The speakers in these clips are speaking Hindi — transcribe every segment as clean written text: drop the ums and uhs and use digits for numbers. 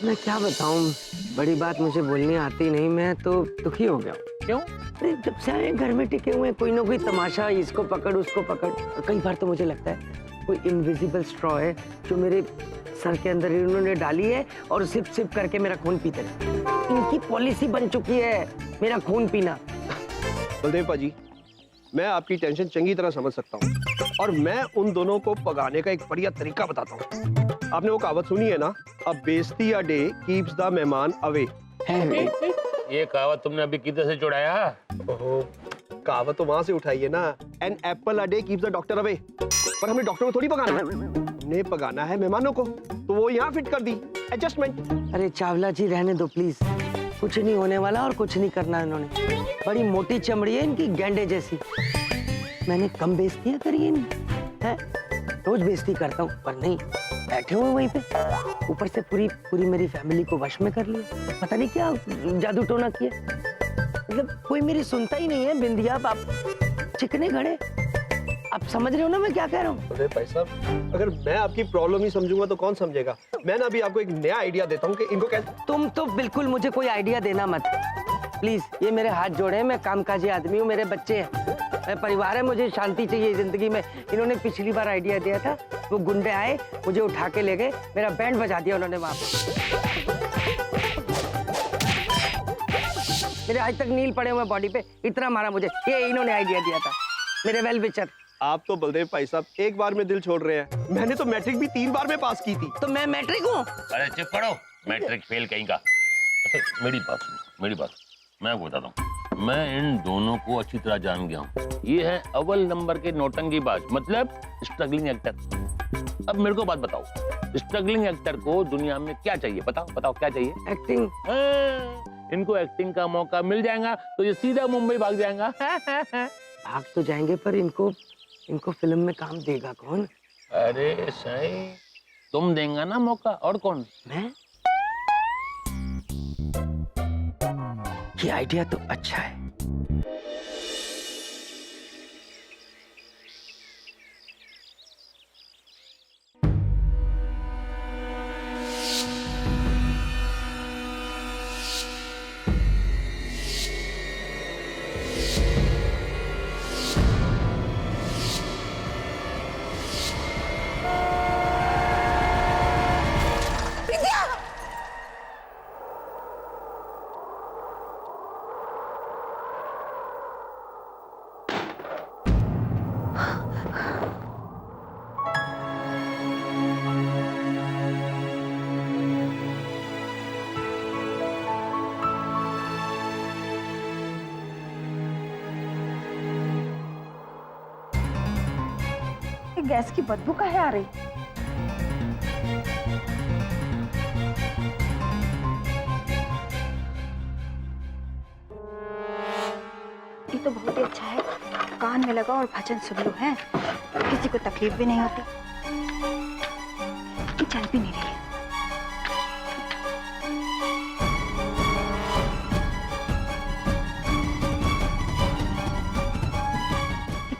मैं क्या बताऊं, बड़ी बात मुझे बोलनी आती नहीं, मैं तो दुखी हो गया हूँ। क्यों? अरे जब से आए घर में टिके हुए कोई ना कोई तमाशा, इसको पकड़ उसको पकड़। कई बार तो मुझे लगता है कोई इनविजिबल स्ट्रॉ है जो मेरे सर के अंदर इन्होंने डाली है और सिप सिप करके मेरा खून पीते रहे। इनकी पॉलिसी बन चुकी है मेरा खून पीना। बलदेव पाजी, मैं आपकी टेंशन चंगी तरह समझ सकता हूँ और मैं उन दोनों को पगाने का एक बढ़िया तरीका बताता हूँ। आपने वो कहावत सुनी है ना, अ बेइज्जती अ डे कीप्स द मेहमान अवे। ये कहावत तुमने अभी किधर से चुराया? ओहो, कहावत तो वहां से उठाई है ना, an apple a day keeps the doctor away. पर हमने डॉक्टर को थोड़ी पगाना है, हमने पगाना है मेहमानों को, तो वो यहाँ फिट कर दी एडजस्टमेंट। अरे चावला जी रहने दो प्लीज, कुछ नहीं होने वाला और कुछ नहीं करना इन्होंने। बड़ी मोटी चमड़ी है इनकी, गैंडे जैसी। मैंने कम बेइज्जतियां करी है, रोज बेइज्जती करता हूँ, पर नहीं, बैठे हुए वहीं पे। ऊपर से पूरी मेरी फैमिली को वश में कर लिया। पता नहीं क्या जादू टोना किया, मतलब कोई मेरी सुनता ही नहीं है। बिंदिया आप चिकने घड़े, आप समझ रहे हो ना मैं क्या कह रहा हूँ? अरे भाई साहब, अगर मैं आपकी प्रॉब्लम ही समझूंगा तो कौन समझेगा। मैं ना अभी आपको एक नया आइडिया देता हूँ कि इनको कैसे। तुम तो बिल्कुल मुझे कोई आइडिया देना मत प्लीज। ये मेरे हाथ जोड़े, मैं कामकाजी आदमी हूँ, मेरे बच्चे हैं, मैं परिवार है, मुझे शांति चाहिए जिंदगी में। इन्होंने पिछली बार आइडिया दिया था, वो गुंडे आए, मुझे उठा के ले गए, मेरा बैंड बजा दिया उन्होंने वहां पे। मेरे आज तक नील पड़े हुए बॉडी पे, इतना मारा मुझे। ये इन्होंने आइडिया दिया था, मेरे वेल विचर। आप तो बलदेव भाई साहब एक बार में दिल छोड़ रहे हैं, मैंने तो मैट्रिक भी 3 बार में पास की थी। तो मैं मैट्रिक हूँ? अरे चुप करो, मैट्रिक फेल कहीं का। मेरी बात सुनो, मेरी बात मैं बताता हूँ। मैं इन दोनों को अच्छी तरह जान गया हूँ। ये है अव्वल नंबर के नौटंकीबाज, मतलब स्ट्रगलिंग एक्टर। अब मेरे को बात बताओ, स्ट्रगलिंग एक्टर को दुनिया में क्या चाहिए? बताओ बताओ, क्या चाहिए? एक्टिंग। इनको एक्टिंग का मौका मिल जाएगा तो ये सीधा मुंबई भाग जाएगा। भाग तो जाएंगे, पर इनको फिल्म में काम देगा कौन? अरे सही, तुम देंगा ना मौका, और कौन? मैं? ये आइडिया तो अच्छा है। गैस की बदबू काहे आ रही? ये तो बहुत ही अच्छा है, कान में लगा और भजन सुन लो, है किसी को तकलीफ भी नहीं होती। ये चल भी नहीं रही है।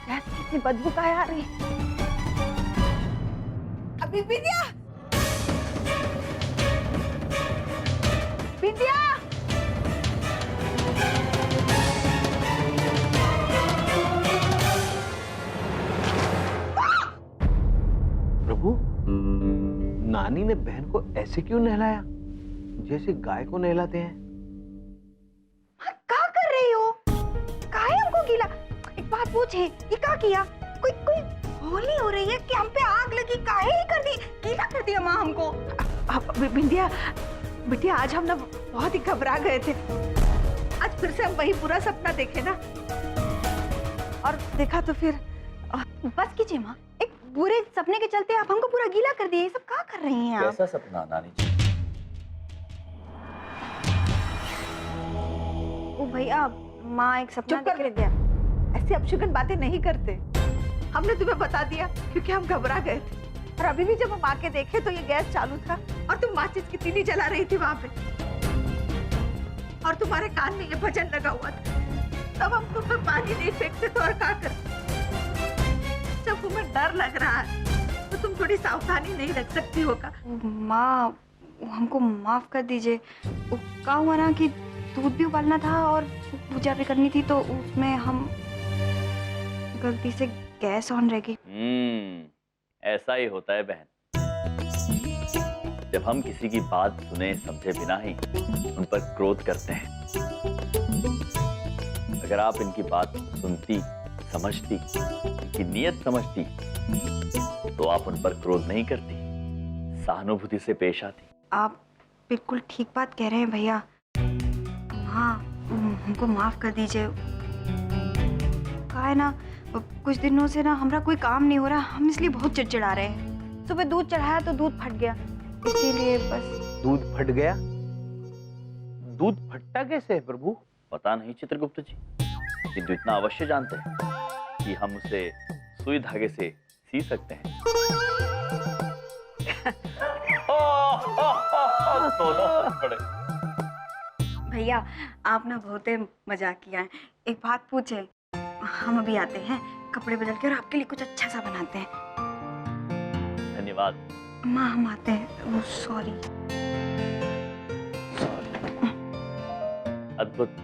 गैस कितनी बदबू काहे आ रही है? अभी विद्या, विद्या, प्रभु, नानी ने बहन को ऐसे क्यों नहलाया जैसे गाय को नहलाते हैं? क्या कर रही हो? काहे हमको गीला? एक बात पूछे, ये क्या किया? कोई होली हो रही है कि हम पे आग लगी? काहे ही कर दी, गीला कर दिया माँ हमको। बिंदिया, बिटिया आज हम ना बहुत ही घबरा गए थे। आज फिर से हम वही पूरा सपना देखे ना, और देखा तो फिर बस कीजिए माँ, एक बुरे सपने के चलते आप हमको पूरा गीला कर दिए। ये सब क्या कर रही हैं आप? कैसा सपना नानी जी? ओ भैया, माँ एक सपना देख रही है। ऐसी अपशगुन बातें नहीं करते, हमने तुम्हें बता दिया क्योंकि हम घबरा गए थे। और अभी भी जब हम आके देखे तो ये गैस चालू था और तुम माचिस की तीली जला रही थी वहां पे, और तुम्हारे कान में ये भजन लगा हुआ था। तब हम तुम पे पानी नहीं फेंकते तो और क्या करते? जब तुम्हें डर लग रहा है तो तुम थोड़ी सावधानी नहीं रख सकती होगा? माँ, हमको माफ कर दीजिए। वो क्या हुआ ना कि दूध भी उबालना था और पूजा भी करनी थी, तो उसमें हम गलती से गैस ऑन रह गई। ऐसा ही होता है बहन, जब हम किसी की बात सुने समझे बिना ही उन पर क्रोध करते हैं। अगर आप इनकी बात सुनती, समझती, इनकी नीयत समझती, तो आप उन पर क्रोध नहीं करती, सहानुभूति से पेश आती। आप बिल्कुल ठीक बात कह रहे हैं भैया। हाँ, हमको माफ कर दीजिए। कहा है ना, कुछ दिनों से ना हमारा कोई काम नहीं हो रहा, हम इसलिए बहुत चिड़चिड़ा रहे हैं। सुबह दूध चढ़ाया तो दूध फट गया, इसीलिए बस। दूध फट गया? दूध फटता कैसे है प्रभु? पता नहीं चित्रगुप्त जी, किंतु इतना अवश्य जानते हैं कि हम उसे सुई धागे से सी सकते हैं। भैया आप ना बहुत मजाक किया है। एक बात पूछे, हम अभी आते हैं, कपड़े बदल के और आपके लिए कुछ अच्छा सा बनाते हैं। धन्यवाद। माँ हम आते हैं। सॉरी। अद्भुत।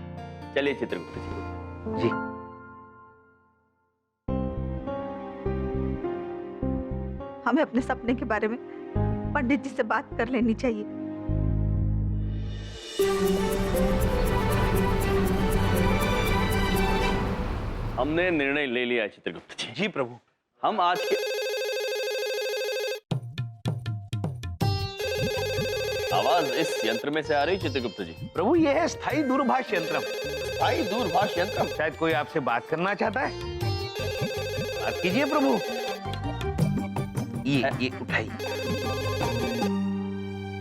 चलिए चित्रगुप्त जी। जी। हमें अपने सपने के बारे में पंडित जी से बात कर लेनी चाहिए। हमने निर्णय ले लिया है चित्रगुप्त जी। जी प्रभु। हम आज के आवाज इस यंत्र में से आ रही चित्रगुप्त जी। प्रभु ये है स्थायी दूरभाष यंत्र। भाई दूरभाष यंत्र। शायद कोई आपसे बात करना चाहता है। बात कीजिए प्रभु। ये उठाइए,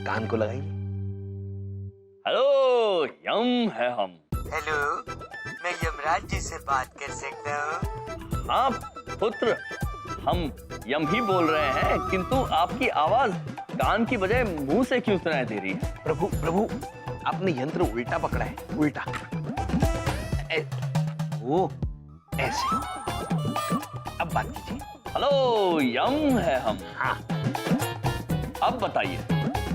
कान को लगाइए। हेलो, यम है हम। हेलो, मैं यमराज जी से बात कर सकता हूँ? हाँ पुत्र, हम यम ही बोल रहे हैं, किंतु आपकी आवाज कान की बजाय मुंह से क्यों सुनाई दे रही है? प्रभु आपने यंत्र उल्टा पकड़ा है, उल्टा। वो ऐसे। अब बात कीजिए। हेलो, यम है हम। हाँ। अब बताइए,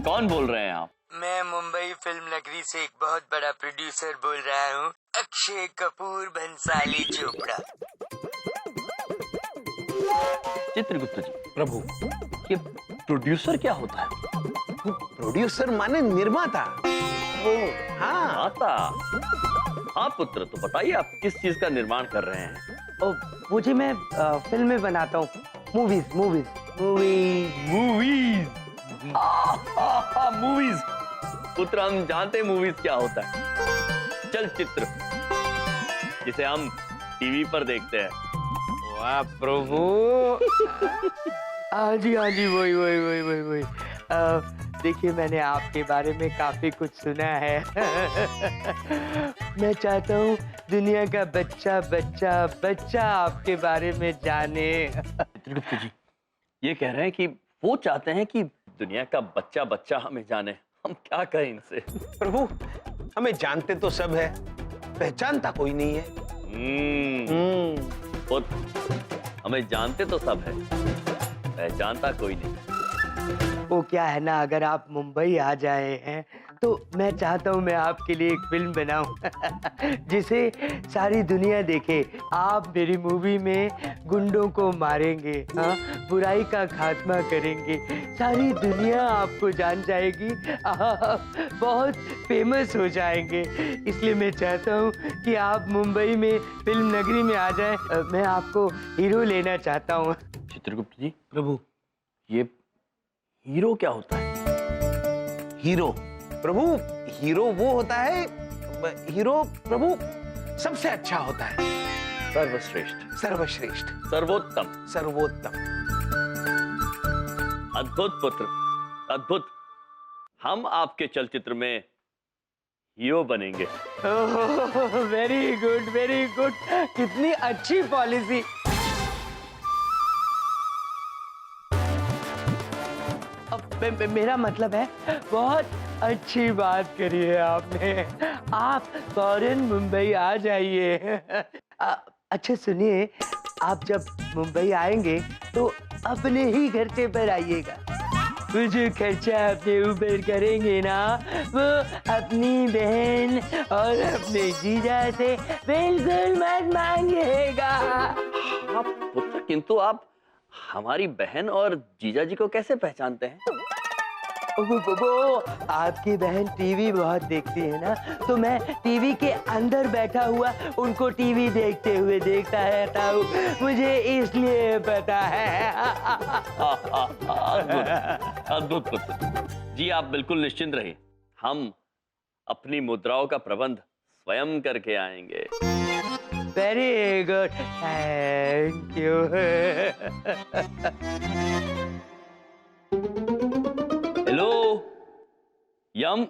कौन बोल रहे हैं आप? मैं मुंबई फिल्म नगरी से एक बहुत बड़ा प्रोड्यूसर बोल रहा हूँ, अक्षय कपूर भंसाली चोपड़ा। चित्रगुप्त जी। प्रभु ये प्रोड्यूसर क्या होता है? प्रोड्यूसर माने निर्माता। वो हाँ। आता। हाँ पुत्र, तो बताइए आप किस चीज का निर्माण कर रहे हैं? वो जी मैं फिल्में बनाता हूँ, मूवीज। मूवीज। पुत्र हम जानते हैं मूवीज क्या होता है। चलचित्र, जिसे हम टीवी पर देखते हैं। वाह प्रभु। हाँ जी वही। देखिए मैंने आपके बारे में काफी कुछ सुना है। मैं चाहता हूँ दुनिया का बच्चा आपके बारे में जाने। चित्रगुप्त जी ये कह रहे हैं कि वो चाहते हैं कि दुनिया का बच्चा हमें जाने। हम क्या करें इनसे? प्रभु हमें जानते तो सब है, पहचानता कोई नहीं है। पुत्र, हमें जानते तो सब है, पहचानता कोई नहीं। वो क्या है ना, अगर आप मुंबई आ जाए हैं तो मैं चाहता हूँ मैं आपके लिए एक फिल्म बनाऊं जिसे सारी दुनिया देखे। आप मेरी मूवी में गुंडों को मारेंगे, हाँ, बुराई का खात्मा करेंगे, सारी दुनिया आपको जान जाएगी, बहुत फेमस हो जाएंगे। इसलिए मैं चाहता हूँ कि आप मुंबई में फिल्म नगरी में आ जाए। मैं आपको हीरो लेना चाहता हूँ। चित्रगुप्त जी प्रभु ये हीरो क्या होता है? हीरो प्रभु, हीरो वो होता है, हीरो प्रभु सबसे अच्छा होता है, सर्वश्रेष्ठ, सर्वश्रेष्ठ, सर्वोत्तम, सर्वोत्तम। अद्भुत पुत्र, अद्भुत। हम आपके चलचित्र में हीरो बनेंगे। Very good. कितनी अच्छी पॉलिसी। अब मेरा मतलब है बहुत अच्छी बात करी है आपने। आप फौरन मुंबई आ जाइए। अच्छा सुनिए, आप जब मुंबई आएंगे तो अपने ही घर से पर आइएगा। वो जो खर्चा अपने ऊपर करेंगे ना, वो अपनी बहन और अपने जीजा से बिल्कुल मत मांगिएगा। हाँ पुत्र, किंतु आप हमारी बहन और जीजा जी को कैसे पहचानते हैं? वो आपकी बहन टीवी बहुत देखती है ना, तो मैं टीवी के अंदर बैठा हुआ उनको टीवी देखते हुए देखता रहता हूँ, मुझे इसलिए पता है। अद्भुत पुत्र जी, आप बिल्कुल निश्चिंत रहिए, हम अपनी मुद्राओं का प्रबंध स्वयं करके आएंगे। Very good, thank you. Hello Yama.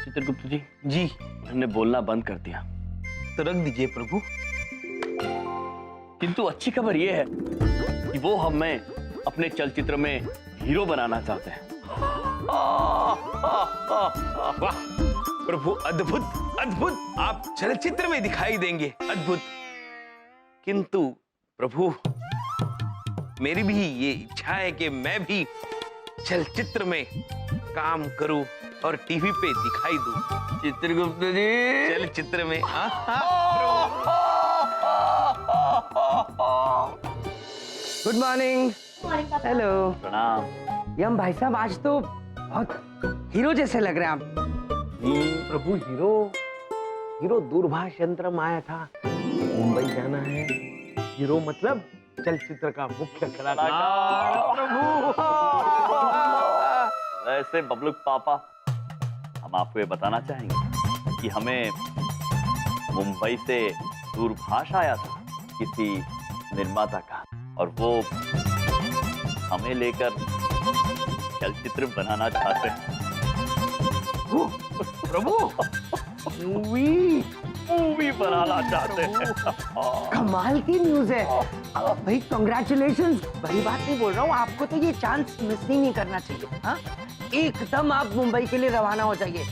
Chitragupta ji, जी हमने बोलना बंद कर दिया। तो रख दीजिए प्रभु। किंतु अच्छी खबर यह है कि वो हमें अपने चलचित्र में हीरो बनाना चाहते हैं। वाह प्रभु, अद्भुत अद्भुत, आप चलचित्र में दिखाई देंगे, अद्भुत। किंतु प्रभु, मेरी भी ये इच्छा है कि मैं भी चलचित्र में काम करूं और टीवी पे दिखाई दूं। चित्रगुप्त जी, चलचित्र में। Good morning. हेलो। प्रणाम। यम भाई साहब, आज तो बहुत हीरो जैसे लग रहे हैं आप। प्रभु, हीरो दूरभाष यंत्र में आया था, मुंबई जाना है। हीरो मतलब चलचित्र का मुख्य कलाकार। वैसे बबलुक पापा, हम आपको ये बताना चाहेंगे कि हमें मुंबई से दूरभाष आया था किसी निर्माता का, और वो हमें लेकर चलचित्र बनाना चाहते हैं। प्रभु, मूवी बनाना चाहते हैं। कमाल की न्यूज है भाई, कांग्रेचुलेशंस। बड़ी बात नहीं बोल रहा हूँ, आपको तो ये चांस मिस ही नहीं करना चाहिए। हाँ, एकदम आप मुंबई के लिए रवाना हो जाइए।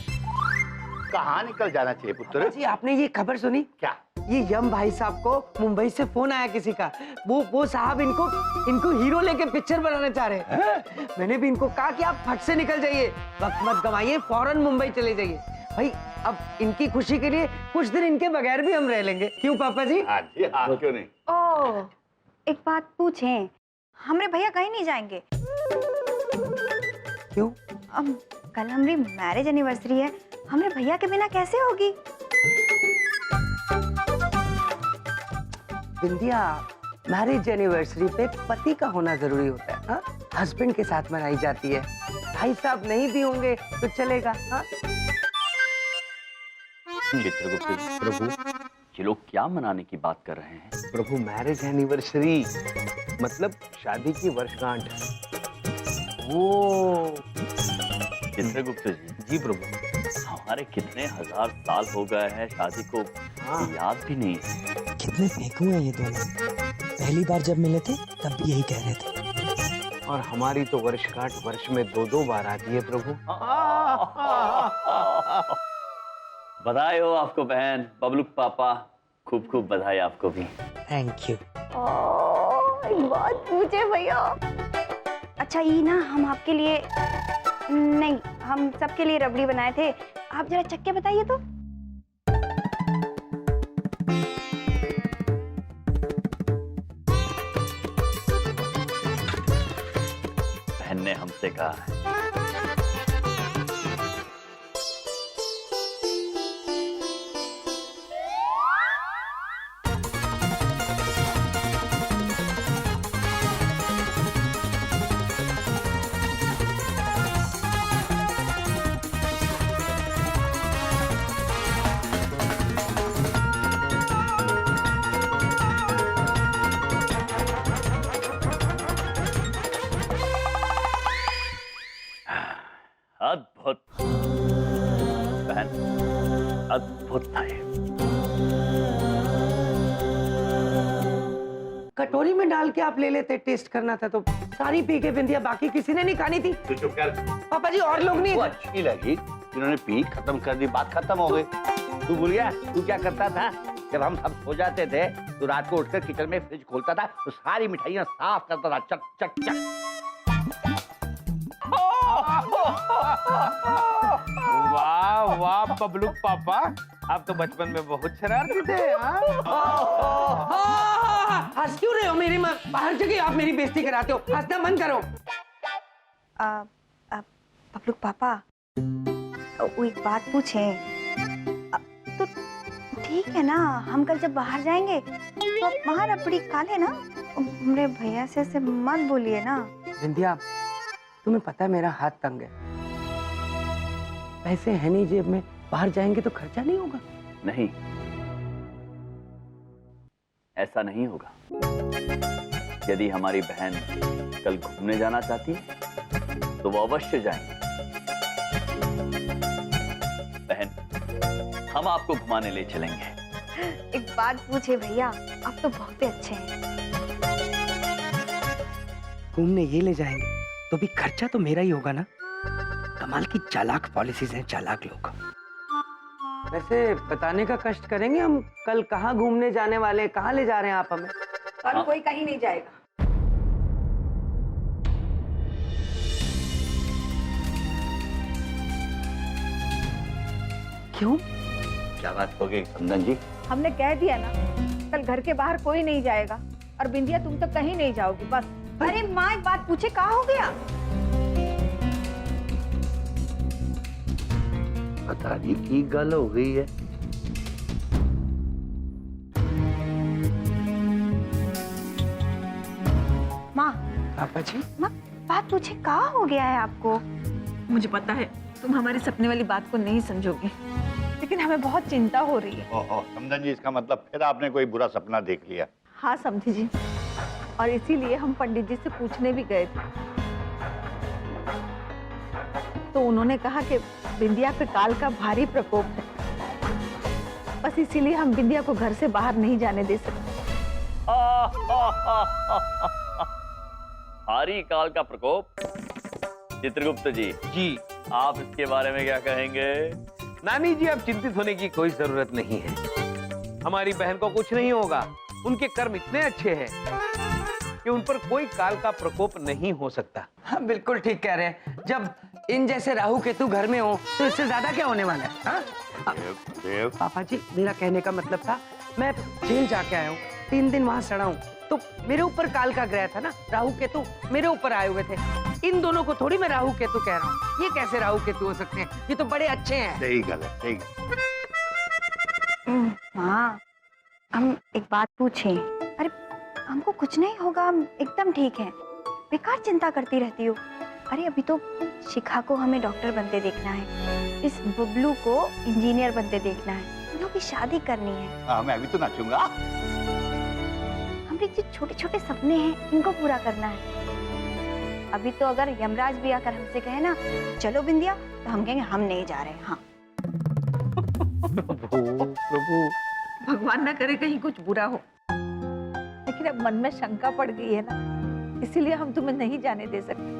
कहाँ निकल जाना चाहिए पुत्र? जी, आपने ये खबर सुनी क्या? ये यम भाई साहब को मुंबई से फोन आया किसी का, वो साहब इनको हीरो लेके पिक्चर बनाने चाह रहे हैं। मैंने भी इनको कहा कि आप फट से निकल जाइए, वक्त मत गवाइए, फौरन मुंबई चले जाइए। भाई अब इनकी खुशी के लिए कुछ दिन इनके बगैर भी हम रह लेंगे, क्यों पापा जी? हाँ जी, हाँ, क्यों नहीं। ओ, एक बात पूछें, हमारे भैया कहीं नहीं जाएंगे? क्यों? अब कल हमारी मैरिज एनिवर्सरी है, हमारे भैया के बिना कैसे होगी? बिंदिया, मैरिज एनिवर्सरी पे पति का होना जरूरी होता है। हाँ, हस्बैंड के साथ मनाई जाती है। भाई साहब नहीं भी होंगे तो चलेगा। हाँ, चित्रगुप्त जी, प्रभु, ये लोग क्या मनाने की बात कर रहे हैं? प्रभु, मैरिज एनिवर्सरी मतलब शादी की वर्षगांठ। ओ चित्रगुप्त जी, जी प्रभु। हमारे कितने हजार साल हो गए हैं शादी को, याद भी नहीं है। कितने फेंकू हैं ये दोनों। पहली बार जब मिले थे तब भी यही कह रहे थे। और हमारी तो वर्षगांठ वर्ष में 2-2 बार आती है प्रभु। बधाई हो आपको बहन, बबलुक पापा, खूब खूब बधाई आपको भी। Thank you. एक बात पूछे भैया। अच्छा, ये ना हम आपके लिए नहीं, हम सबके लिए रबड़ी बनाए थे, आप जरा चख के बताइए तो। बहन ने हमसे कहा है। अद्भुत बहन, अद्भुत था ये। कटोरी में डाल के आप ले लेते, टेस्ट करना था तो सारी पी के बिंदिया, बाकी किसी ने नहीं खानी थी। तू चुप कर। पापा जी और लोग नहीं वो थे? अच्छी लगी, इन्होंने पी खत्म कर दी, बात खत्म हो गई। तू भूल गया तू क्या करता था? जब हम सब सो जाते थे तो रात को उठकर किचन में फ्रिज खोलता था तो सारी मिठाइयाँ साफ करता था, चट चट चट। वाह वाह बबलू पापा, आप तो बचपन में बहुत शरारती थे। हाँ? हंस क्यों रहे हो मेरी माँ? हर जगह आप मेरी बेइज्जती कराते हो, हंसना बंद करो। बबलू पापा, वो एक बात पूछे। तो ठीक है ना, हम कल जब बाहर जाएंगे तो आप वहाँ रबड़ी खा लेना। मेरे भैया से ऐसे मत बोलिए ना। विंध्या, तुम्हें पता है मेरा हाथ तंग है, पैसे है नहीं जेब में, बाहर जाएंगे तो खर्चा नहीं होगा। नहीं, ऐसा नहीं होगा। यदि हमारी बहन कल घूमने जाना चाहती है तो वो अवश्य जाएंगे। बहन, हम आपको घुमाने ले चलेंगे। एक बात पूछे भैया, आप तो बहुत ही अच्छे हैं। घूमने ये ले जाएंगे तो भी खर्चा तो मेरा ही होगा ना। कमाल की चालाक पॉलिसीज हैं चालाक लोग। वैसे बताने का कष्ट करेंगे हम, कल कहाँ घूमने जाने वाले, कहाँ ले जा रहे हैं आप हमें? कल कोई कहीं नहीं जाएगा। क्यों? क्या बात हो गई समधन जी? हमने कह दिया ना, कल घर के बाहर कोई नहीं जाएगा। और बिंदिया, तुम तो कहीं नहीं जाओगी बस। अरे माँ, एक बात पूछे, कहाँ हो गया? पता नहीं की गल हो गई है। माँ, पापा जी, माँ बात पूछे, कहाँ हो गया है आपको? मुझे पता है तुम हमारे सपने वाली बात को नहीं समझोगे, लेकिन हमें बहुत चिंता हो रही है। ओहो समधन जी, इसका मतलब फिर आपने कोई बुरा सपना देख लिया? हाँ समझी जी, और इसीलिए हम पंडित जी से पूछने भी गए थे। तो उन्होंने कहा कि बिंदिया पे काल का भारी प्रकोप है, बस इसीलिए हम बिंदिया को घर से बाहर नहीं जाने दे सकते। भारी काल का प्रकोप? चित्रगुप्त जी, जी आप इसके बारे में क्या कहेंगे? नानी जी, अब चिंतित होने की कोई जरूरत नहीं है। हमारी बहन को कुछ नहीं होगा। उनके कर्म इतने अच्छे हैं कि उन पर कोई काल का प्रकोप नहीं हो सकता। हाँ बिल्कुल ठीक कह रहे हैं। जब इन जैसे राहु केतु घर में हो तो इससे ज्यादा क्या होने वाला है? हाँ? देव, पापा जी, मेरा कहने का मतलब था, मैं जेल जाके आया हूँ, 3 दिन वहां सड़ा हूँ, तो मेरे ऊपर काल का ग्रह था ना, राहु केतु मेरे ऊपर आए हुए थे। इन दोनों को थोड़ी मैं राहु केतु कह रहा हूँ। ये कैसे राहु केतु हो सकते हैं? ये तो बड़े अच्छे हैं। सही गल है, सही गल। हाँ, हम एक बात पूछें? अरे हमको कुछ नहीं होगा, हम एकदम ठीक हैं। बेकार चिंता करती रहती हो। अरे अभी तो शिखा को हमें डॉक्टर बनते देखना है, इस बबलू को इंजीनियर बनते देखना है, इन लोगों की शादी करनी है। मैं अभी तो नाचूंगा। हमारे जो छोटे छोटे सपने हैं इनको पूरा करना है। अभी तो अगर यमराज भी आकर हमसे कहे ना चलो बिंदिया, तो हम कहेंगे हम नहीं जा रहे। हाँ प्रभु, भगवान ना करे कहीं कुछ बुरा हो, लेकिन अब मन में शंका पड़ गई है ना, इसीलिए हम तुम्हें नहीं जाने दे सकते।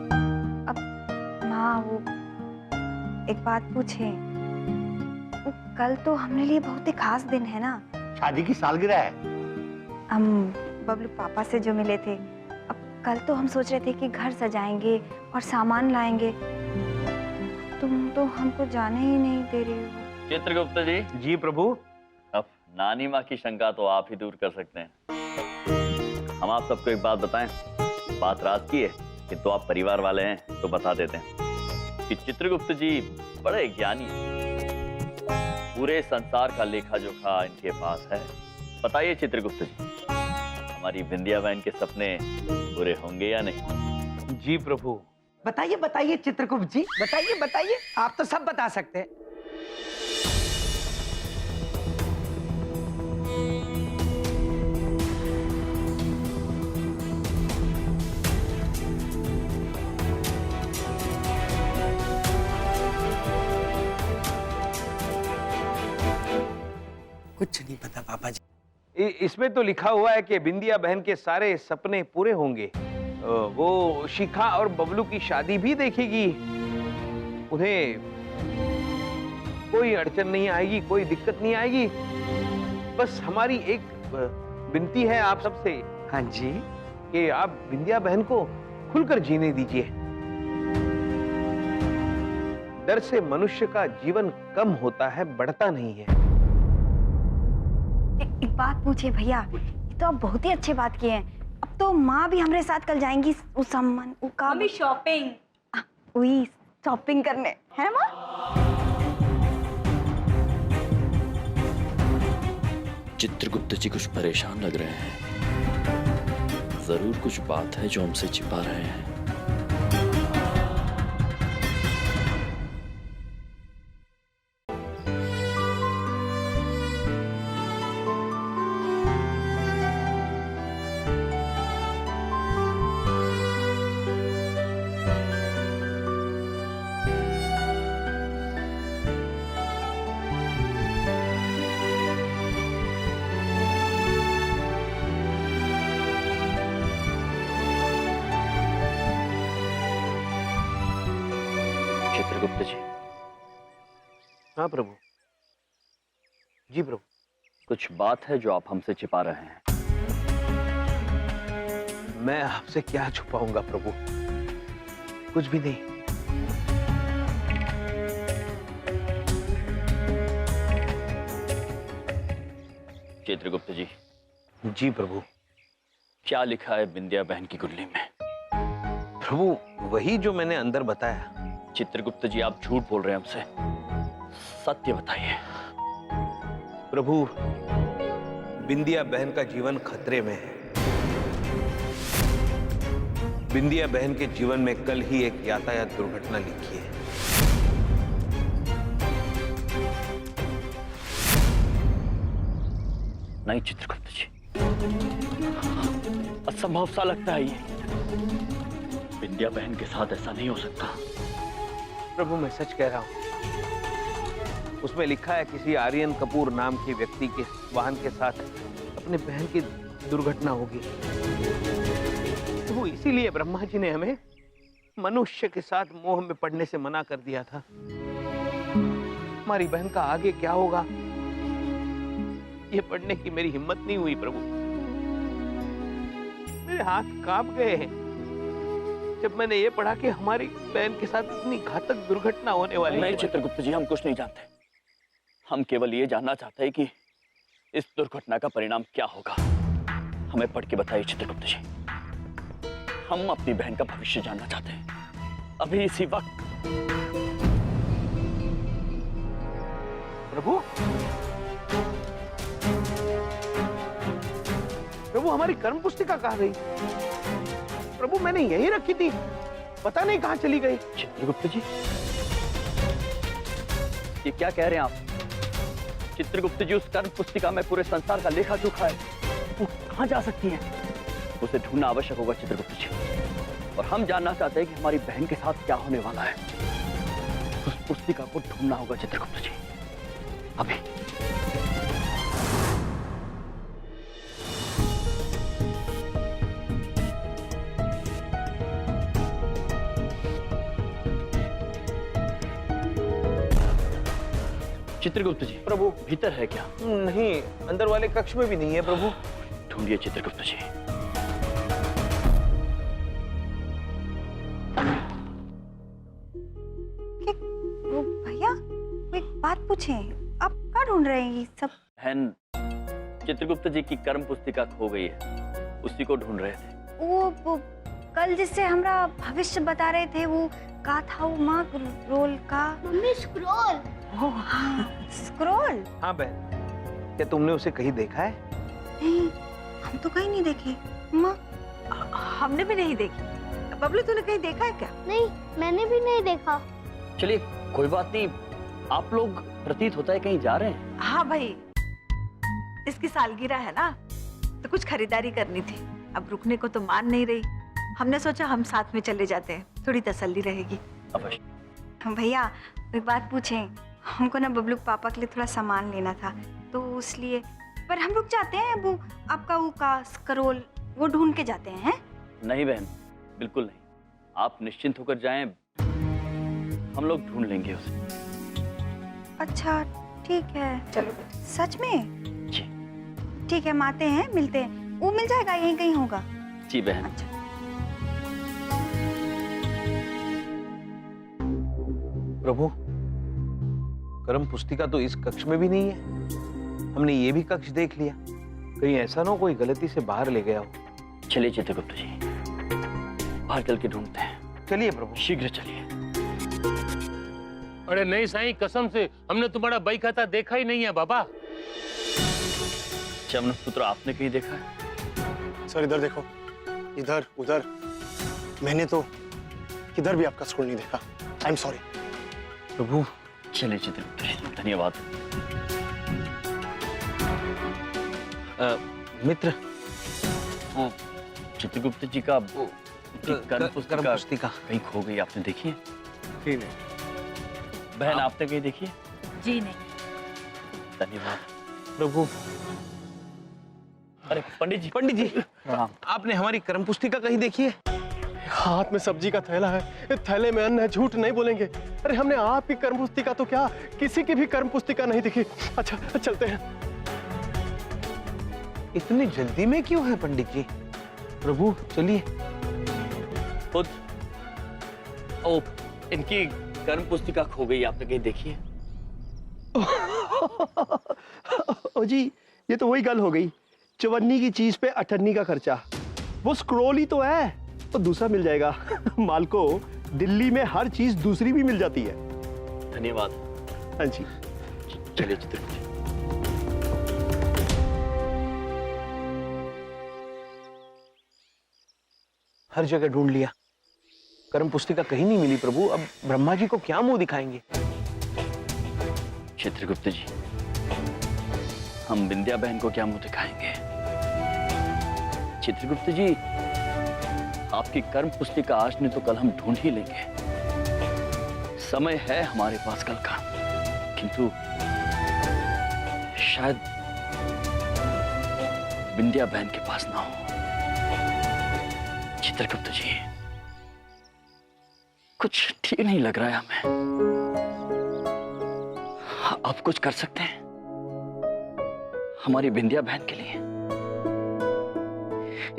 माँ, वो एक बात पूछे, वो कल तो हमारे लिए बहुत ही खास दिन है ना। शादी की सालगिरह है। हम बबलू पापा से जो मिले थे, अब कल तो हम सोच रहे थे कि घर सजाएंगे और सामान लाएंगे। तुम तो हमको जाने ही नहीं दे रहे हो। चित्रगुप्त जी। जी प्रभु। अब नानी माँ की शंका तो आप ही दूर कर सकते हैं। हम आप सबको एक बात बताएं, बात रात की है कि तो आप परिवार वाले हैं तो बता देते हैं कि चित्रगुप्त जी बड़े ज्ञानी हैं। पूरे संसार का लेखा जोखा इनके पास है। बताइए चित्रगुप्त जी, हमारी बिंदिया बहन के सपने पूरे होंगे या नहीं? जी प्रभु। बताइए बताइए चित्रगुप्त जी, बताइए बताइए, आप तो सब बता सकते हैं। कुछ नहीं पता पापा जी। इसमें तो लिखा हुआ है कि बिंदिया बहन के सारे सपने पूरे होंगे। वो शिखा और बबलू की शादी भी देखेगी। उन्हें कोई अड़चन नहीं आएगी, कोई दिक्कत नहीं आएगी। बस हमारी एक विनती है आप सबसे। हाँ जी। कि आप बिंदिया बहन को खुलकर जीने दीजिए। डर से मनुष्य का जीवन कम होता है, बढ़ता नहीं है। एक बात पूछे भैया, ये तो आप बहुत ही अच्छे बात किए हैं। अब तो माँ भी हमारे साथ कल जाएंगी उस सामान का शॉपिंग। वही शॉपिंग करने, है माँ? चित्रगुप्त जी कुछ परेशान लग रहे हैं। जरूर कुछ बात है जो हमसे छिपा रहे हैं। चित्रगुप्त जी, हाँ प्रभु। जी प्रभु। कुछ बात है जो आप हमसे छिपा रहे हैं। मैं आपसे क्या छुपाऊंगा प्रभु, कुछ भी नहीं। चित्रगुप्त जी, जी प्रभु। क्या लिखा है बिंदिया बहन की कुंडली में? प्रभु वही जो मैंने अंदर बताया। चित्रगुप्त जी, आप झूठ बोल रहे हैं हमसे, सत्य बताइए। प्रभु बिंदिया बहन का जीवन खतरे में है। बिंदिया बहन के जीवन में कल ही एक यातायात दुर्घटना लिखी है। नहीं चित्रगुप्त जी, असंभव सा लगता है ये। बिंदिया बहन के साथ ऐसा नहीं हो सकता। प्रभु मैं सच कह रहा हूं। उसमें लिखा है किसी आर्यन कपूर नाम के व्यक्ति के वाहन के साथ अपने बहन की दुर्घटना होगी। तो इसीलिए ब्रह्मा जी ने हमें मनुष्य के साथ मोह में पड़ने से मना कर दिया था। हमारी बहन का आगे क्या होगा ये पढ़ने की मेरी हिम्मत नहीं हुई प्रभु। मेरे हाथ कांप गए हैं जब मैंने ये पढ़ा कि हमारी बहन के साथ इतनी घातक दुर्घटना होने वाली है। नहीं चित्रगुप्त जी, हम कुछ नहीं जानते। हम केवल ये जानना चाहते हैं कि इस दुर्घटना का परिणाम क्या होगा। हमें पढ़ के बताइए चित्रगुप्त जी। हम अपनी बहन का भविष्य जानना चाहते हैं अभी इसी वक्त। प्रभु प्रभु हमारी कर्म पुस्तिका कहाँ गई? प्रभु मैंने यहीं रखी थी, पता नहीं कहाँ चली गई। चित्रगुप्त जी, ये क्या कह रहे हैं आप? चित्रगुप्त जी, उस कर्म पुस्तिका में पूरे संसार का लेखा जोखा है। वो कहाँ जा सकती है? उसे ढूंढना आवश्यक होगा चित्रगुप्त जी। और हम जानना चाहते हैं कि हमारी बहन के साथ क्या होने वाला है। उस पुस्तिका को ढूंढना होगा चित्रगुप्त जी अभी। चित्रगुप्त जी, प्रभु भीतर है क्या? नहीं, अंदर वाले कक्ष में भी नहीं है प्रभु। ढूंढिए चित्रगुप्त जी। भैया वो एक बात पूछे, आप क्या ढूंढ रहे हैं ये सब? बहन चित्रगुप्त जी की कर्म पुस्तिका खो गई है, उसी को ढूंढ रहे थे। वो कल जिससे हमरा भविष्य बता रहे थे वो का था? वो माँ रोल का मम्मी स्क्रोल। स्क्रोल? हाँ बहन, क्या तुमने उसे कहीं देखा है? नहीं, हम तो कहीं नहीं देखे माँ। हमने भी नहीं देखी। बबलू तूने कहीं देखा है क्या? नहीं, मैंने भी नहीं देखा। चलिए कोई बात नहीं, आप लोग प्रतीत होता है कहीं जा रहे हैं। हाँ भाई, इसकी सालगिरह है ना, तो कुछ खरीदारी करनी थी। अब रुकने को तो मान नहीं रही। हमने सोचा हम साथ में चले जाते हैं, थोड़ी तसल्ली रहेगी। अवश्य। भैया एक बात पूछें, हमको ना बबलू के पापा के लिए थोड़ा सामान लेना था, तो इसलिए पर हम रुक जाते हैं। वो आपका वो का स्क्रोल वो ढूंढ के जाते हैं? नहीं बहन, बिल्कुल नहीं। आप निश्चिंत होकर जाएं, हम लोग ढूंढ लेंगे उसे। अच्छा ठीक है, चलो। सच में? जी। ठीक है, हम आते हैं, मिलते हैं। वो मिल जाएगा, यहीं कहीं होगा। जी बहन। अच्छा। प्रभु, कर्म पुस्तिका तो इस कक्ष में भी नहीं है। हमने ये भी कक्ष देख लिया, कहीं ऐसा ना हो कोई गलती से बाहर ले गया हो। चलिए चित्रगुप्त जी, बाहर चल के ढूंढते हैं। चलिए प्रभु। शीघ्र चलिए। अरे नहीं साईं, कसम से हमने तुम्हारा बही खाता देखा ही नहीं है बाबा। चमन पुत्र, आपने कहीं देखा है? सर इधर देखो, इधर उधर, मैंने तो किधर भी आपका स्कूल नहीं देखा। आई एम सॉरी प्रभु। चलिए चित्रगुप्त जी, धन्यवाद। मित्र, वो चित्रगुप्त जी का वो कर्म पुस्तिका कहीं खो गई, आपने देखी है? ठीक है। बहन, आपने कहीं देखी है? जी नहीं। धन्यवाद प्रभु। अरे पंडित जी, प्रणाम। आपने हमारी कर्म पुस्तिका कहीं देखी है? हाथ में सब्जी का थैला है, थैले में अन्न है, झूठ नहीं बोलेंगे। अरे हमने आपकी कर्म पुस्तिका तो क्या, किसी की भी कर्म पुस्तिका नहीं दिखी। अच्छा चलते हैं। इतनी जल्दी में क्यों है पंडित जी? प्रभु चलिए। खुद ओ, इनकी कर्म पुस्तिका खो गई, आपने कहीं देखी है? ओ जी, ये तो वही गल हो गई, चवन्नी की चीज पे अठन्नी का खर्चा। वो स्क्रोल ही तो है, तो दूसरा मिल जाएगा। माल को दिल्ली में हर चीज दूसरी भी मिल जाती है। धन्यवाद। हाँ जी, चलिए चित्रगुप्त जी। हर जगह ढूंढ लिया, कर्म पुस्तिका कहीं नहीं मिली प्रभु। अब ब्रह्मा जी को क्या मुंह दिखाएंगे? चित्रगुप्त जी, हम विंध्या बहन को क्या मुंह दिखाएंगे? चित्रगुप्त जी, आपकी कर्म पुस्तिका आज नहीं तो कल हम ढूंढ ही लेंगे। समय है हमारे पास कल का, किंतु शायद विंध्या बहन के पास ना हो। चित्रगुप्त जी, कुछ ठीक नहीं लग रहा है हमें। आप कुछ कर सकते हैं हमारी विंध्या बहन के लिए?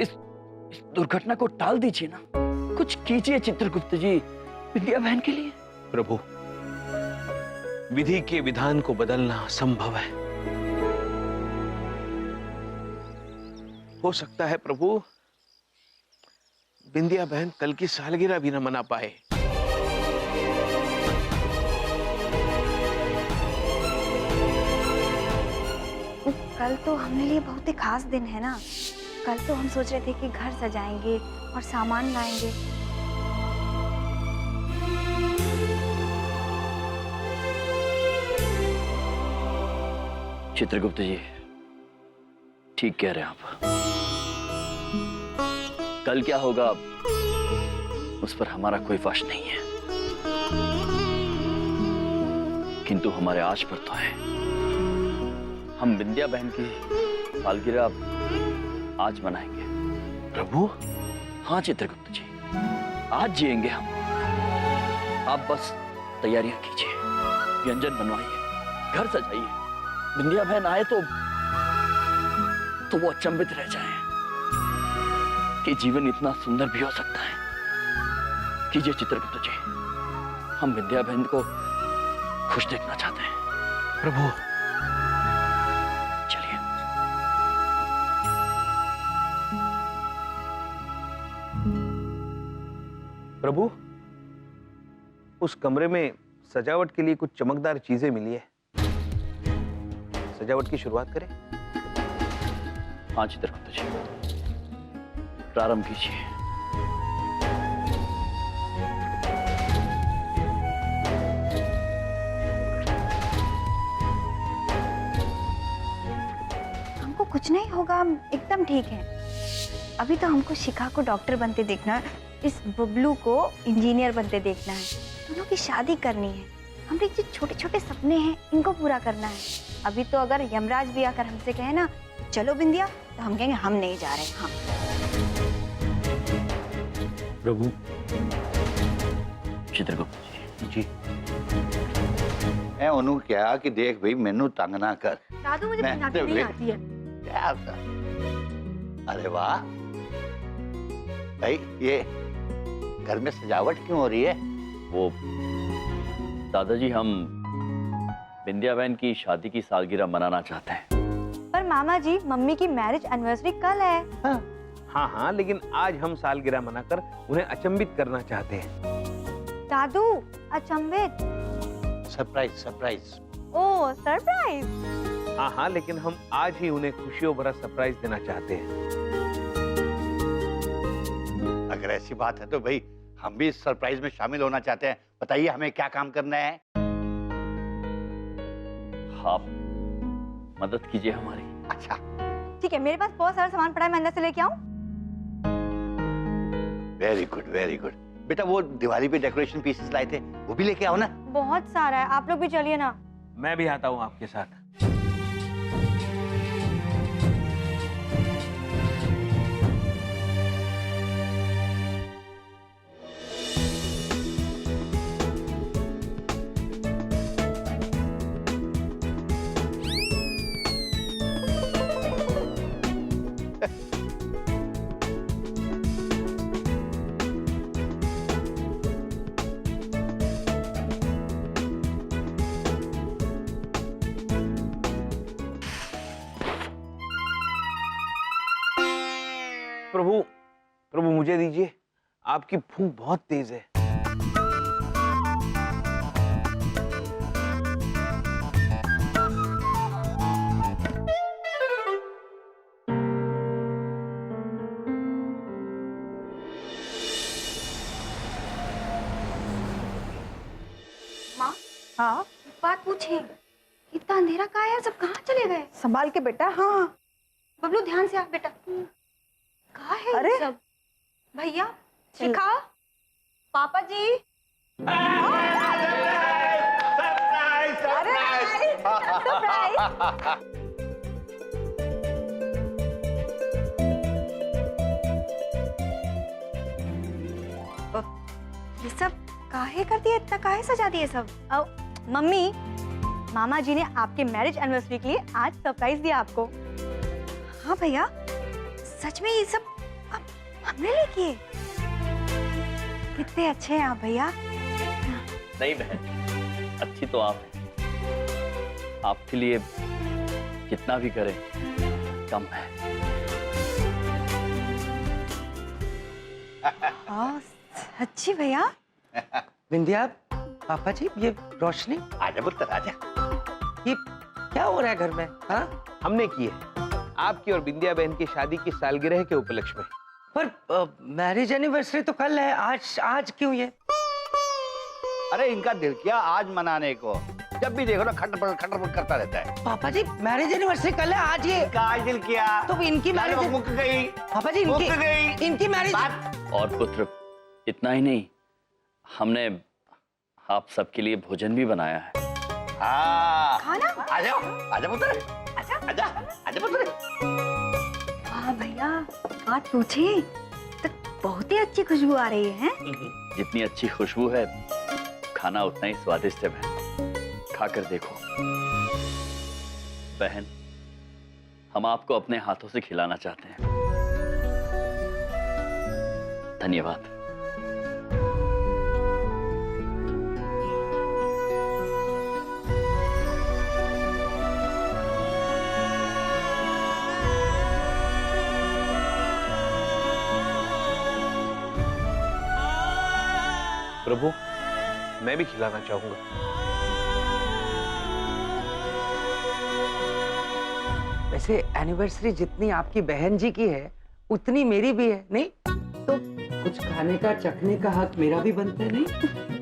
इस दुर्घटना को टाल दीजिए ना, कुछ कीजिए चित्रगुप्त जी, विंध्या बहन के लिए। प्रभु, विधि के विधान को बदलना असंभव है। हो सकता है प्रभु विंध्या बहन कल की सालगिरह भी न मना पाए। कल तो हमारे लिए बहुत ही खास दिन है ना। कल तो हम सोच रहे थे कि घर सजाएंगे और सामान लाएंगे। चित्रगुप्त जी, ठीक कह रहे हैं आप। कल क्या होगा उस पर हमारा कोई वश नहीं है, किंतु हमारे आज पर तो है। हम विंध्या बहन की सालगिरह आज मनाएंगे। प्रभु? हाँ चित्रगुप्त जी, आज जिएंगे हम। आप बस तैयारियां कीजिए, व्यंजन बनवाइए, घर सजाइए। विंध्या बहन आए तो वो अचंभित रह जाए कि जीवन इतना सुंदर भी हो सकता है। कीजिए चित्रगुप्त जी, हम विंध्या बहन को खुश देखना चाहते हैं। प्रभु चलिए। प्रभु, उस कमरे में सजावट के लिए कुछ चमकदार चीजें मिली है, सजावट की शुरुआत करें? हाँ चित्रगुप्त जी, प्रारंभ कीजिए। हमको कुछ नहीं होगा, हम एकदम ठीक हैं। अभी तो हमको शिखा को डॉक्टर बनते देखना है, इस बबलू को इंजीनियर बनते देखना है, दोनों की शादी करनी है। हमारे जो छोटे छोटे सपने हैं इनको पूरा करना है। अभी तो अगर यमराज भी आकर हमसे कहे ना चलो बिंदिया, तो हम कहेंगे हम नहीं जा रहे। हम प्रभु। चित्रगुप्त जी, मैं उन्होंने क्या कि देख भाई मैनू तंग ना कर। दादू मुझे मैं पंजाबी नहीं आती है। क्या अरे वाह भाई, ये घर में सजावट क्यों हो रही है? वो दादाजी, हम बिंदिया बहन की शादी की सालगिरह मनाना चाहते हैं। पर मामा जी, मम्मी की मैरिज एनिवर्सरी कल है। हाँ हाँ, लेकिन आज हम सालगिरह मनाकर उन्हें अचंभित करना चाहते हैं। दादू, अचंभित? Surprise surprise. Oh, surprise. हाँ हाँ, लेकिन हम आज ही उन्हें खुशियों भरा सरप्राइज देना चाहते हैं। अगर ऐसी बात है तो भाई हम भी इस सरप्राइज में शामिल होना चाहते हैं। बताइए हमें क्या काम करना है? आप मदद कीजिए हमारी। अच्छा ठीक है, मेरे पास बहुत सारा सामान पड़ा है, मैं अंदर से लेके आऊं? Very good very good. बेटा वो दिवाली पे डेकोरेशन पीसेस लाए थे वो भी लेके आओ ना। बहुत सारा है, आप लोग भी चलिए ना। मैं भी आता हूँ आपके साथ। प्रभु, प्रभु मुझे दीजिए, आपकी भूख बहुत तेज है। माँ, हाँ, एक बात पूछे, इतना अंधेरा कहाँ है यार, सब कहाँ चले गए? संभाल के बेटा। हाँ, बबलू ध्यान से आ बेटा। कहाँ है अरे ये सब? भैया, शिखा, पापा जी। ये सब काहे कर दिए, इतना काहे सजा दिए सब? मम्मी, मामा जी ने आपके मैरिज एनिवर्सरी के लिए आज सरप्राइज दिया आपको। हाँ भैया, सच में ये सब हमने लिए किए? कितने अच्छे हैं आप भैया। नहीं बहन, अच्छी तो आप हैं। आपके लिए कितना भी करें कम है। हाँ, सच्ची भैया। बिंदिया, पापा जी, ये रोशनी, आजा पुत्र आजा। ये क्या हो रहा है घर में? हाँ, हमने की है आपकी और बिंदिया बहन की शादी की सालगिरह के उपलक्ष्य में। पर मैरिज एनिवर्सरी तो कल है, आज क्यों ये? अरे इनका दिल किया आज मनाने को, जब भी देखो ना खटपट करता रहता है। पापा जी, मैरिज एनिवर्सरी कल है, आज ये आज दिल किया तो इनकी मैरिज मुक गई। पापा जी, मुक गई इनकी मैरिज। और पुत्र, इतना ही नहीं, हमने आप सबके लिए भोजन भी बनाया है। हाँ, खाना? आजा आजा पुत्र, आजा आजा आजा पुत्र। हाँ भैया, बात पूछे तो बहुत ही अच्छी खुशबू आ रही है। जितनी अच्छी खुशबू है, खाना उतना ही स्वादिष्ट है बहन। खाकर देखो। बहन, हम आपको अपने हाथों से खिलाना चाहते हैं। धन्यवाद। प्रभु, मैं भी खिलाना चाहूंगा। वैसे एनिवर्सरी जितनी आपकी बहन जी की है, उतनी मेरी भी है, नहीं? तो कुछ खाने का, चखने का हक मेरा भी बनता है, नहीं?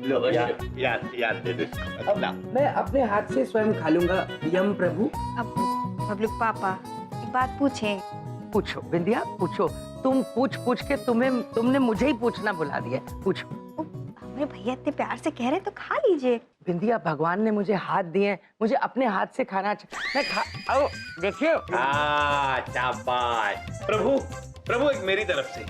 लो याद दे दो इसको। अब मैं अपने हाथ से स्वयं खा लूंगा। यम प्रभु। अब बबलू पापा, एक बात पूछे। पूछो बिंदिया, पूछो। तुम पूछ के तुमने मुझे ही पूछना बुला दिया। पूछो। मेरे भैया इतने प्यार से कह रहे तो खा लीजिए। बिंदिया, भगवान ने मुझे हाथ दिए, मुझे अपने हाथ से खाना मैं आओ देखिए। शाबाश। प्रभु, प्रभु एक मेरी तरफ से।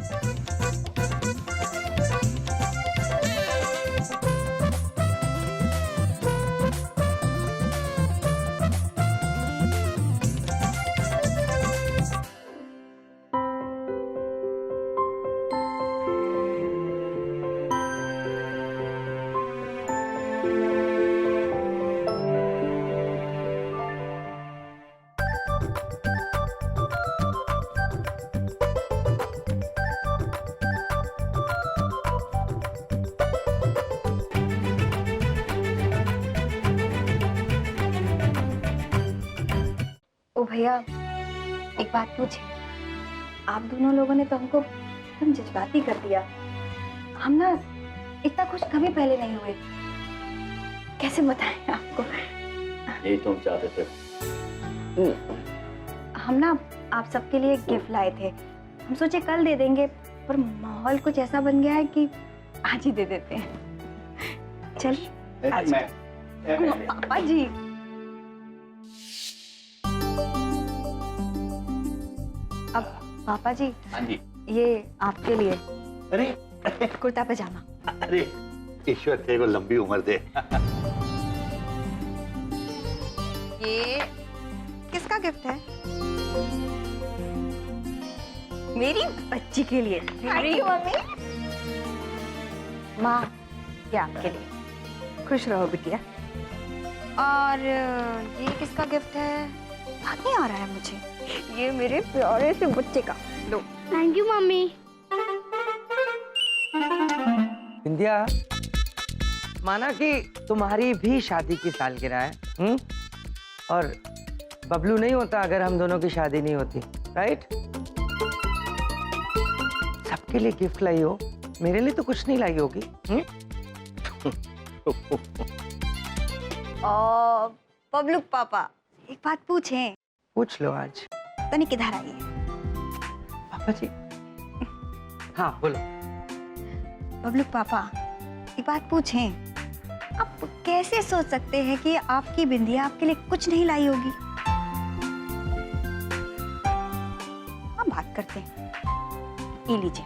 भैया एक बात पूछे, आप दोनों लोगों ने तो हमको एकदम जज्बाती कर दिया। हम ना इतना खुश कभी पहले नहीं हुए, कैसे बताएं आपको। यही तुम चाहते थे। हम ना आप सबके लिए गिफ्ट लाए थे, हम सोचे कल दे देंगे, पर माहौल कुछ ऐसा बन गया है कि आज ही दे देते हैं। चल आज पापा जी। अब पापा जी, हाँ जी। ये आपके लिए अरे कुर्ता पजामा। अरे ईश्वर तेरे को लंबी उम्र दे। ये किसका गिफ्ट है? मेरी बच्ची के लिए। मेरी मम्मी। माँ, ये आपके लिए, खुश रहो बिटिया। और ये किसका गिफ्ट है? याद नहीं आ रहा है मुझे। ये मेरे प्यारे से बच्चे का। लो। Thank you mummy. बिंदिया, माना कि तुम्हारी भी शादी की सालगिरह है, और बबलू नहीं होता अगर हम दोनों की शादी नहीं होती, राइट? सबके लिए गिफ्ट लाई हो, मेरे लिए तो कुछ नहीं लाई होगी। बबलू पापा, एक बात पूछें? पूछ लो आज। तनी किधर आइए। पापा जी। हाँ बोलो। बबलू पापा, एक बात पूछें? आप कैसे सोच सकते हैं कि आपकी बिंदिया आपके लिए कुछ नहीं लाई होगी? हम बात करते हैं। ये लीजिए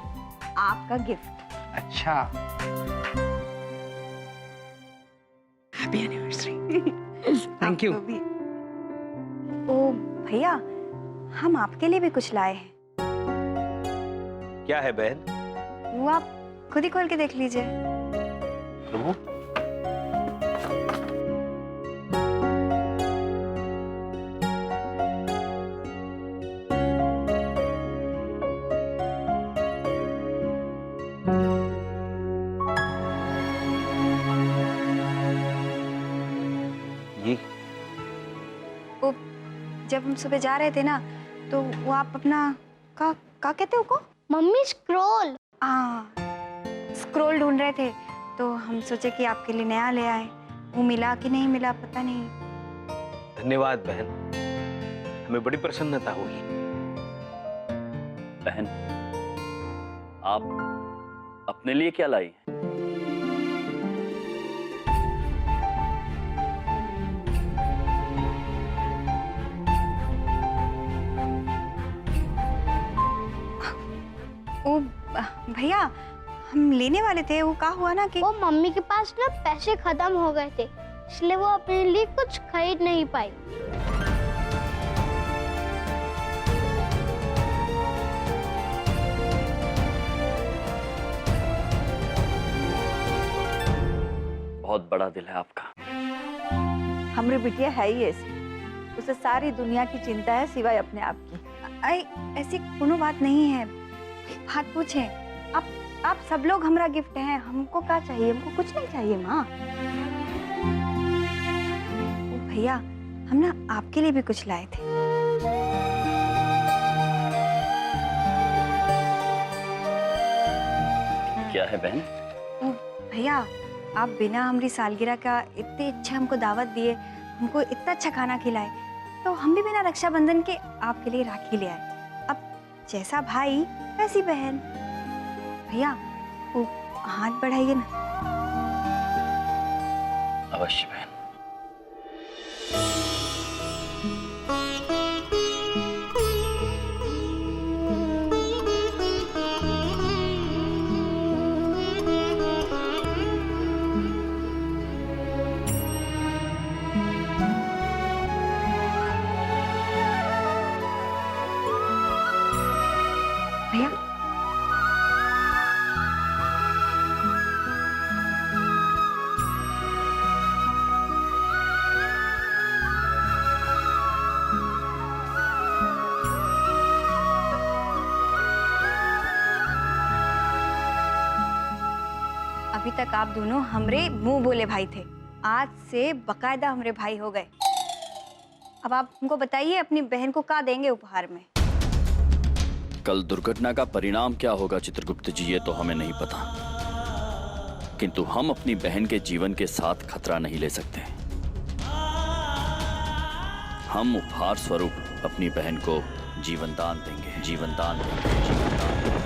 आपका गिफ्ट। अच्छा, हैप्पी एनिवर्सरी। Thank you. ओ भैया, हम आपके लिए भी कुछ लाए हैं। क्या है बहन? वो आप खुद ही खोल के देख लीजिए। प्रभु, ये वो जब हम सुबह जा रहे थे ना, तो वो आप अपना का कहते हो को? Mummy scroll. स्क्रोल ढूंढ रहे थे, तो हम सोचे कि आपके लिए नया ले आए। वो मिला कि नहीं मिला पता नहीं। धन्यवाद बहन, हमें बड़ी प्रसन्नता हुई। बहन, आप अपने लिए क्या लाई हैं? ओ भैया, हम लेने वाले थे, वो कहा हुआ ना कि वो मम्मी के पास ना पैसे खत्म हो गए थे, इसलिए वो अपने लिए कुछ खरीद नहीं पाई। बहुत बड़ा दिल है आपका। हमारी बिटिया है ही ऐसी, उसे सारी दुनिया की चिंता है सिवाय अपने आप की। ऐसी कोनो बात नहीं है। बात पूछे, आप सब लोग हमारा गिफ्ट हैं, हमको क्या चाहिए? हमको कुछ नहीं चाहिए माँ। भैया, हम ना आपके लिए भी कुछ लाए थे। क्या है बहन? भैया, आप बिना हमारी सालगिरह का इतने अच्छा हमको दावत दिए, हमको इतना अच्छा खाना खिलाए, तो हम भी बिना रक्षाबंधन के आपके लिए राखी ले आए। अब जैसा भाई वैसी बहन। भैया, वो हाथ बढ़ाइए ना। अवश्य बहन। भैया, अभी तक आप दोनों हमरे मुंह बोले भाई थे, आज से बकायदा हमरे भाई हो गए। अब आप हमको बताइए अपनी बहन को क्या देंगे उपहार में? कल दुर्घटना का परिणाम क्या होगा चित्रगुप्त जी, ये तो हमें नहीं पता, किंतु हम अपनी बहन के जीवन के साथ खतरा नहीं ले सकते। हम उपहार स्वरूप अपनी बहन को जीवन दान देंगे, जीवन दान देंगे, जीवन दान देंगे।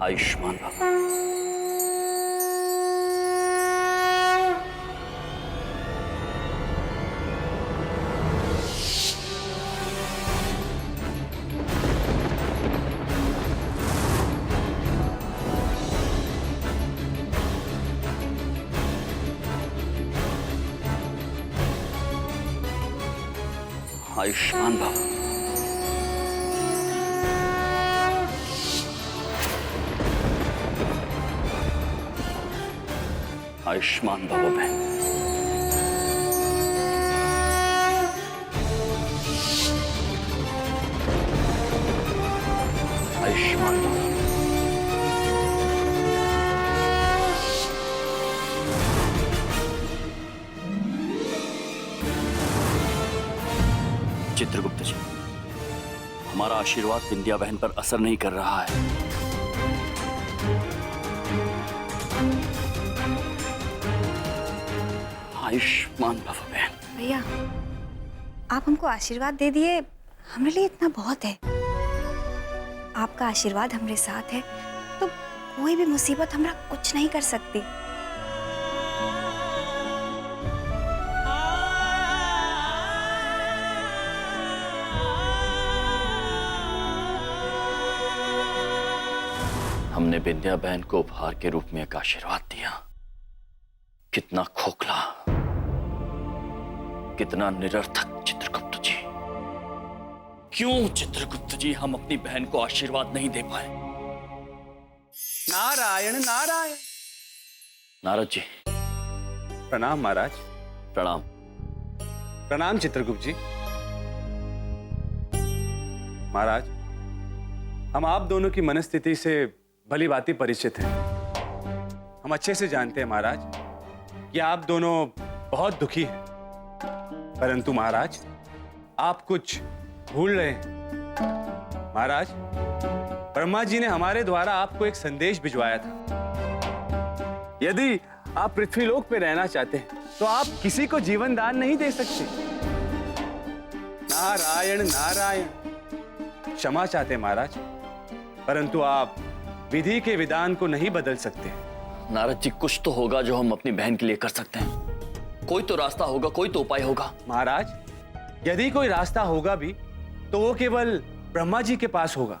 आयुष्मान भव। आयुष्मान भव। आयुष्मान भव बहन। आयुष्मान भव। चित्रगुप्त जी, हमारा आशीर्वाद बिंदिया बहन पर असर नहीं कर रहा है। आयुष्मान भव बहन। भैया, आप हमको आशीर्वाद दे दिए, हमारे लिए इतना बहुत है। आपका आशीर्वाद हमारे साथ है तो कोई भी मुसीबत हमरा कुछ नहीं कर सकती। हमने बिंदिया बहन को उपहार के रूप में एक आशीर्वाद दिया। कितना खोखला, कितना निरर्थक चित्रगुप्त जी। क्यों चित्रगुप्त जी हम अपनी बहन को आशीर्वाद नहीं दे पाए? नारायण नारायण। नारद जी। प्रणाम महाराज। प्रणाम। प्रणाम चित्रगुप्त जी। महाराज, हम आप दोनों की मनस्थिति से भली भांति परिचित हैं। हम अच्छे से जानते हैं महाराज कि आप दोनों बहुत दुखी हैं, परंतु महाराज आप कुछ भूल रहे हैं। महाराज, ब्रह्मा जी ने हमारे द्वारा आपको एक संदेश भिजवाया था। यदि आप पृथ्वीलोक पे रहना चाहते हैं तो आप किसी को जीवन दान नहीं दे सकते। नारायण नारायण। क्षमा चाहते हैं महाराज, परंतु आप विधि के विधान को नहीं बदल सकते। नारद जी, कुछ तो होगा जो हम अपनी बहन के लिए कर सकते हैं। कोई तो रास्ता होगा, कोई तो उपाय होगा। महाराज, यदि कोई रास्ता होगा भी तो वो केवल ब्रह्मा जी के पास होगा।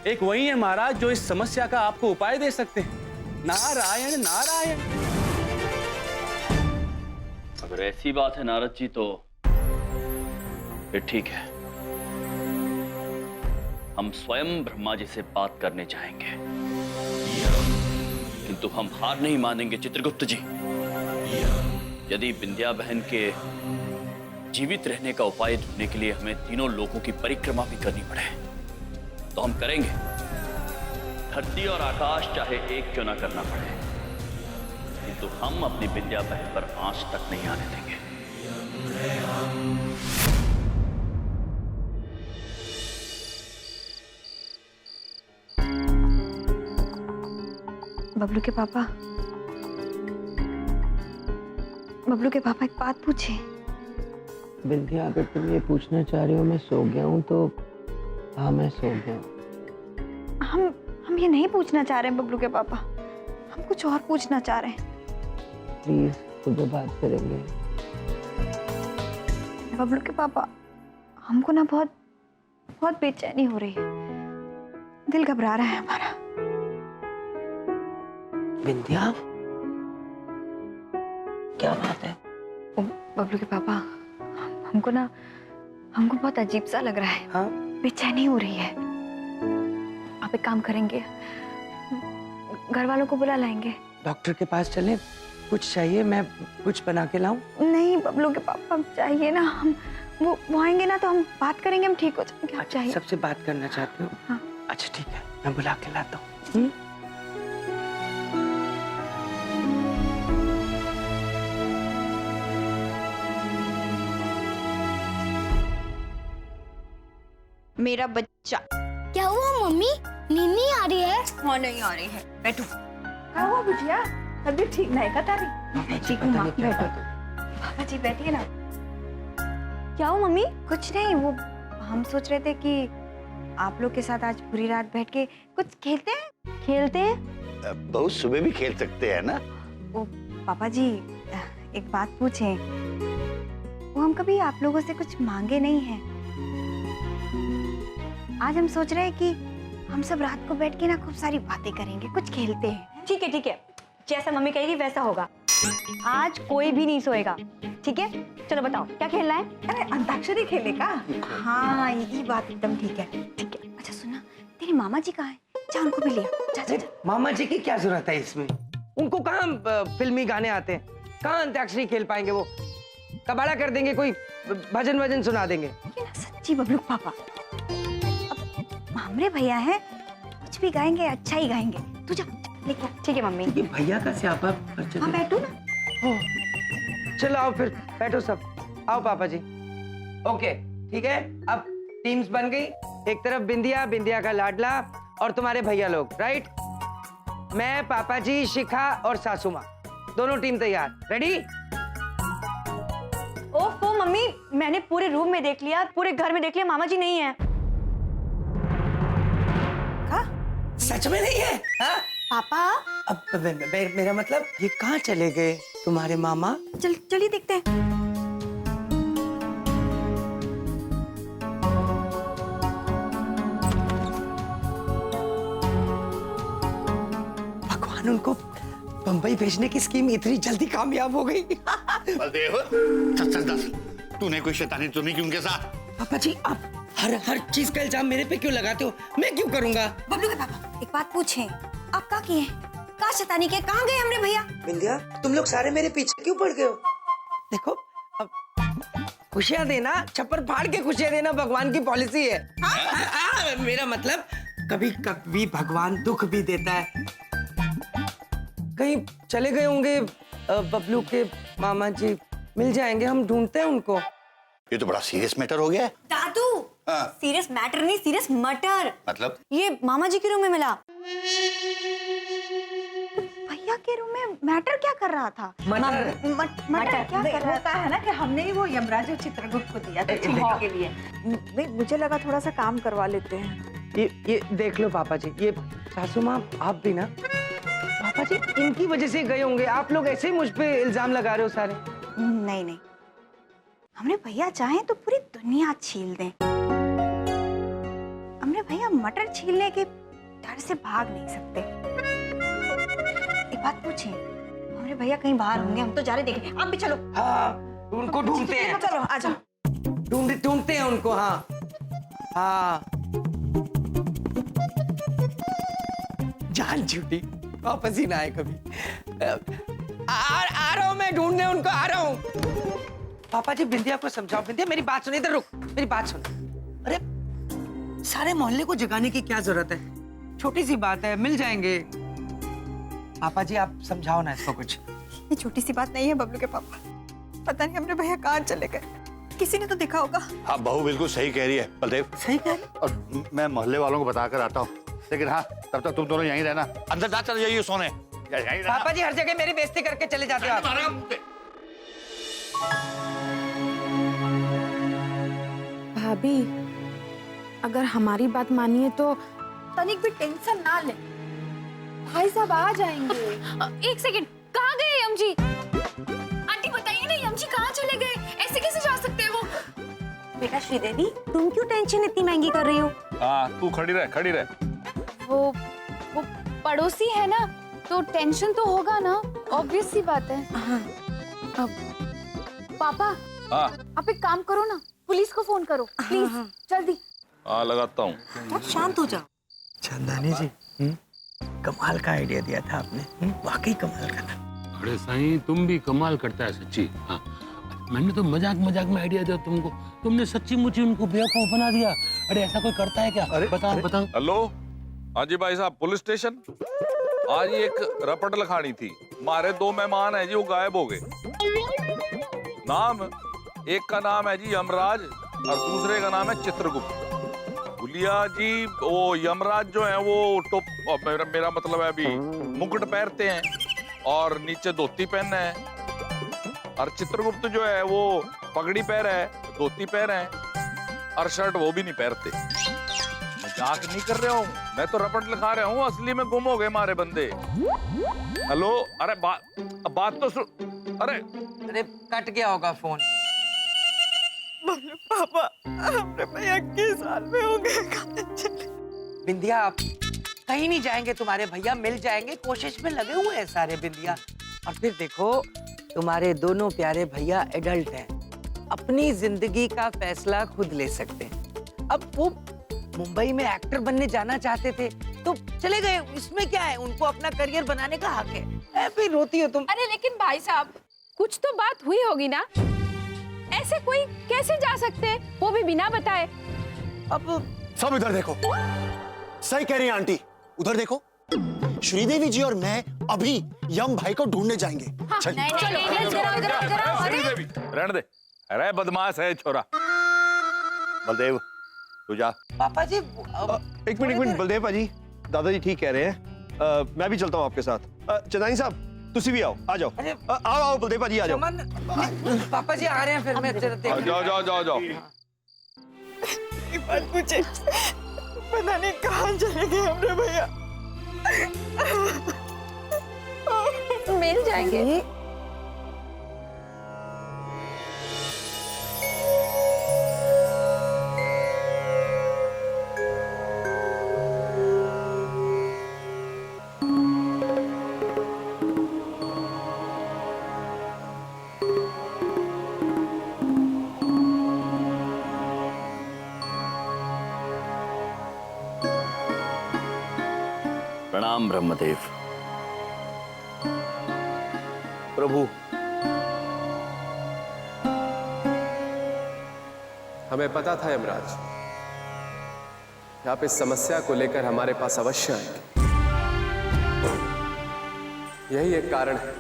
एक वही है महाराज जो इस समस्या का आपको उपाय दे सकते हैं। नारायण नारायण। अगर ऐसी बात है नारद जी तो फिर ठीक है, हम स्वयं ब्रह्मा जी से बात करने चाहेंगे, किंतु हम हार नहीं मानेंगे चित्रगुप्त जी। यदि बिंदिया बहन के जीवित रहने का उपाय ढूंढने के लिए हमें तीनों लोकों की परिक्रमा भी करनी पड़े तो हम करेंगे। धरती और आकाश चाहे एक क्यों ना करना पड़े, किंतु हम अपनी बिंदिया बहन पर आंच तक नहीं आने देंगे। बबलू के पापा, बबलू के पापा एक बात पूछे। बिंदिया, अगर तुम ये पूछना चाह रही हो मैं सो गया हूँ तो हाँ, मैं सो गया हूँ। हम ये नहीं पूछना चाह रहे हैं बबलू के पापा, हम कुछ और पूछना चाह रहे हैं। प्लीज सुबह बात करेंगे। बबलू के पापा, हमको ना बहुत बहुत बेचैनी हो रही है, दिल घबरा रहा है हमारा। बिंदिया, क्या बात है? बबलू के पापा, हमको बहुत अजीब सा लग रहा है। हाँ? बेचैनी हो रही है। आप एक काम करेंगे, घर वालों को बुला लाएंगे, डॉक्टर के पास चलें? कुछ चाहिए? मैं कुछ बना के लाऊं? नहीं बबलू के पापा चाहिए ना, हम वो आएंगे ना तो हम बात करेंगे, हम ठीक हो जाएंगे। आप चाहिए? सबसे बात करना चाहते हो? हाँ। अच्छा ठीक है, मैं बुला के लाता हूँ। मेरा बच्चा। क्या हुआ मम्मी? नींद नहीं आ रही है? हाँ नहीं आ रही है, बैठो। क्या हुआ बिटिया? तबीयत ठीक नहीं का तारी? ठीक हूँ माँ, बैठो। पापा जी बैठिए ना। क्या हुआ मम्मी? कुछ नहीं, वो हम सोच रहे थे कि आप लोग के साथ आज पूरी रात बैठ के कुछ खेलते हैं। खेलते हैं? बहुत सुबह भी खेल सकते हैं ना। ओ पापा जी, एक बात पूछें। वो हम कभी आप लोगों से कुछ मांगे नहीं हैं। आज हम सोच रहे हैं कि हम सब रात को बैठ के ना खूब सारी बातें करेंगे, कुछ खेलते हैं। ठीक है ठीक है, जैसा मम्मी कहेगी वैसा होगा। आज कोई भी नहीं सोएगा, ठीक है? चलो बताओ क्या खेलना है? अरे अंताक्षरी खेले का? हाँ ये बात एकदम ठीक है। ठीक है, अच्छा सुना, तेरे मामा जी कहाँ हैं? जा उनको भी ले आ। जा जा, जा। मामा जी की क्या जरूरत है इसमें? उनको कहाँ फिल्मी गाने आते हैं? कहाँ अंताक्षरी खेल पाएंगे वो? कबाड़ा कर देंगे, कोई भजन वजन सुना देंगे। ये ना सच्ची बबलू पापा, अब हमरे भैया हैं, कुछ भी गाएंगे अच्छा ही गाएंगे। तू जा लेके आ। ठीक है मम्मी। ये भैया का स्यापा। हाँ बैठो ना। चलो आओ फिर, बैठो सब। आओ पापा जी। ओके ठीक है, अब टीम्स बन गई। एक तरफ बिंदिया, बिंदिया का लाडला और तुम्हारे भैया लोग, राइट? मैं, पापा जी, शिखा और सासू माँ, दोनों टीम तैयार। रेडी? ओफो मम्मी, मैंने पूरे रूम में देख लिया, पूरे घर में देख लिया, मामा जी नहीं है। सच में नहीं है? हाँ? पापा अब मेरा मतलब ये कहाँ चले गए तुम्हारे मामा? चलिए देखते हैं। भगवान, उनको बंबई भेजने की स्कीम इतनी जल्दी कामयाब हो गई। बलदेव, सच सच दस, तूने कोई शैतानी तो नहीं की उनके साथ? पापा जी, आप हर चीज का इल्जाम मेरे पे क्यों लगाते हो? मैं क्यों करूंगा? बबलू के पापा, एक बात पूछें, आप क्या किए? कहाँ शैतानी के? कहाँ गए हमरे भैया? बिंदिया, तुम लोग सारे मेरे पीछे क्यों पड़ गए हो? देखो, अब खुशियां देना, छप्पर फाड़ के खुशियां देना भगवान की पॉलिसी है। मेरा मतलब कभी कभी भगवान दुख भी देता है। कहीं चले गए होंगे बबलू के मामा जी, मिल जाएंगे, हम ढूंढते हैं उनको। ये तो बड़ा सीरियस मैटर हो गया है। दादू, सीरियस मैटर नहीं, सीरियस मटर। मतलब? ये मामा जी के रूम में मिला। भैया के रूम में मैटर क्या कर रहा था? मटर क्या कर रहा है ना कि हमने ही वो यमराज और चित्रगुप्त को दिया था छीनने के लिए। नहीं, मुझे लगा थोड़ा सा काम करवा लेते हैं। ये देख लो पापा जी, ये सासू माँ, आप भी ना। पापा जी, इनकी वजह से गए होंगे। आप लोग ऐसे ही मुझ पे इल्जाम लगा रहे हो सारे। नहीं नहीं, हमरे भैया चाहें तो पूरी दुनिया छील दें। हमरे भैया मटर छीलने के डर से भाग नहीं सकते। एक बात पूछें, हमरे भैया कहीं बाहर होंगे, हम तो जा रहे देखने। आप भी चलो। हाँ, उनको ढूंढते हैं। चलो आ जाओ। ढूंढते हैं उनको। हाँ हाँ, जान छूटी, वापस ही ना आए कभी। आ रहा हूँ मैं ढूंढने उनको, आ रहा हूँ। पापा जी, बिंदिया को समझाओ। बिंदिया, मेरी बात सुन, इधर रुक, मेरी बात सुन। अरे सारे मोहल्ले को जगाने की क्या जरूरत है? छोटी सी बात है, मिल जाएंगे। पापा जी, आप समझाओ ना इसको कुछ। ये छोटी सी बात नहीं है बबलू के पापा, पता नहीं हमरे भैया कहाँ चले गए, किसी ने तो देखा होगा। हाँ, बहू बिल्कुल सही कह रही है बलदेव। सही कह रहे? और मैं मोहल्ले वालों को बता कर आता हूँ, लेकिन हाँ, तब तक तुम दोनों यहीं रहना। अंदर ना चले जाइए सोने। पापा जी, हर जगह मेरी बेइज्जती करके चले जाते हो आप। भाभी, अगर हमारी बात मानिए तो तनिक भी टेंशन ना ले, भाई साहब आ जाएंगे। एक सेकंड, कहाँ गए यम जी? आंटी बताइए ना, यम जी कहाँ चले गए? ऐसे कैसे जा सकते हैं वो? बेटा श्रीदेवी, तुम क्यों टेंशन इतनी महंगी कर रही हो? हाँ, तू खड़ी रह, खड़ी रह। वो पड़ोसी है ना, तो टेंशन तो होगा ना, ऑब्वियस सी बात है। हाँ। अब पापा, हाँ आप एक काम करो ना, पुलिस को फोन करो प्लीज। जल्दी। हाँ, लगाता हूँ। अब शांत हो जाओ। चंदानी जी, कमाल का आइडिया दिया था आपने, वाकई कमाल का था। अरे साईं, तुम भी कमाल करता है सच्ची। हाँ, मैंने तो मजाक मजाक में आइडिया दिया तुमको, तुमने सच्ची मुच्ची उनको बेवकूफ बना दिया। अरे ऐसा कोई करता है क्या? बताओ बताओ। हेलो, हाँ जी भाई साहब, पुलिस स्टेशन। आज एक रपट लिखानी थी, हमारे 2 मेहमान हैं जी, वो गायब हो गए। नाम, एक का नाम है जी यमराज और दूसरे का नाम है चित्रगुप्त। भुलिया जी, वो यमराज जो है वो टोप, मेरा मतलब है अभी मुकुट पहनते हैं और नीचे धोती पहनना है, और चित्रगुप्त जो है वो पगड़ी पहन है, धोती पहन है और शर्ट वो भी नहीं पहनते। मजाक नहीं कर रहा हूँ, मैं तो रपट लिखा रहा हूँ, असली में गुम हो गए हमारे बंदे। हेलो, अरे बात तो सुन। अरे कट गया होगा फोन। पापा, हमने भैया 21 साल में हो गए। बिंदिया, आप कहीं नहीं जाएंगे, तुम्हारे भैया मिल जाएंगे, कोशिश में लगे हुए हैं सारे बिंदिया। और फिर देखो, तुम्हारे दोनों प्यारे भैया एडल्ट हैं, अपनी जिंदगी का फैसला खुद ले सकते हैं। अब वो मुंबई में एक्टर बनने जाना चाहते थे तो चले गए, इसमें क्या है, उनको अपना करियर बनाने का हक है। फिर रोती हो तुम। अरे लेकिन भाई साहब, कुछ तो बात हुई होगी ना, ऐसे कोई कैसे जा सकते हैं, वो भी बिना बताए। अब सब इधर देखो, सही कह रही हैं आंटी, उधर देखो। श्रीदेवी जी और मैं अभी यम भाई को ढूंढने जाएंगे। हाँ, श्रीदेवी, रहने दे, अरे बदमाश है छोरा। बलदेव, तू जा। पापा जी, एक मिनट बलदेव पाजी, दादाजी ठीक कह रहे हैं। मैं भी चलता हूँ आपके साथ। चंदानी साहब, तुसी भी आओ, आ जाओ। आओ बलदेव पाजी, आ जाओ। पापा जी आ रहे हैं, फिर मैं जाओ। एक बात पूछे, पता नहीं कहाँ चले गए हमने भैया। मिल जाएंगे। प्रणाम ब्रह्मदेव। प्रभु, हमें पता था यमराज, आप इस समस्या को लेकर हमारे पास अवश्य आएंगे। यही एक कारण है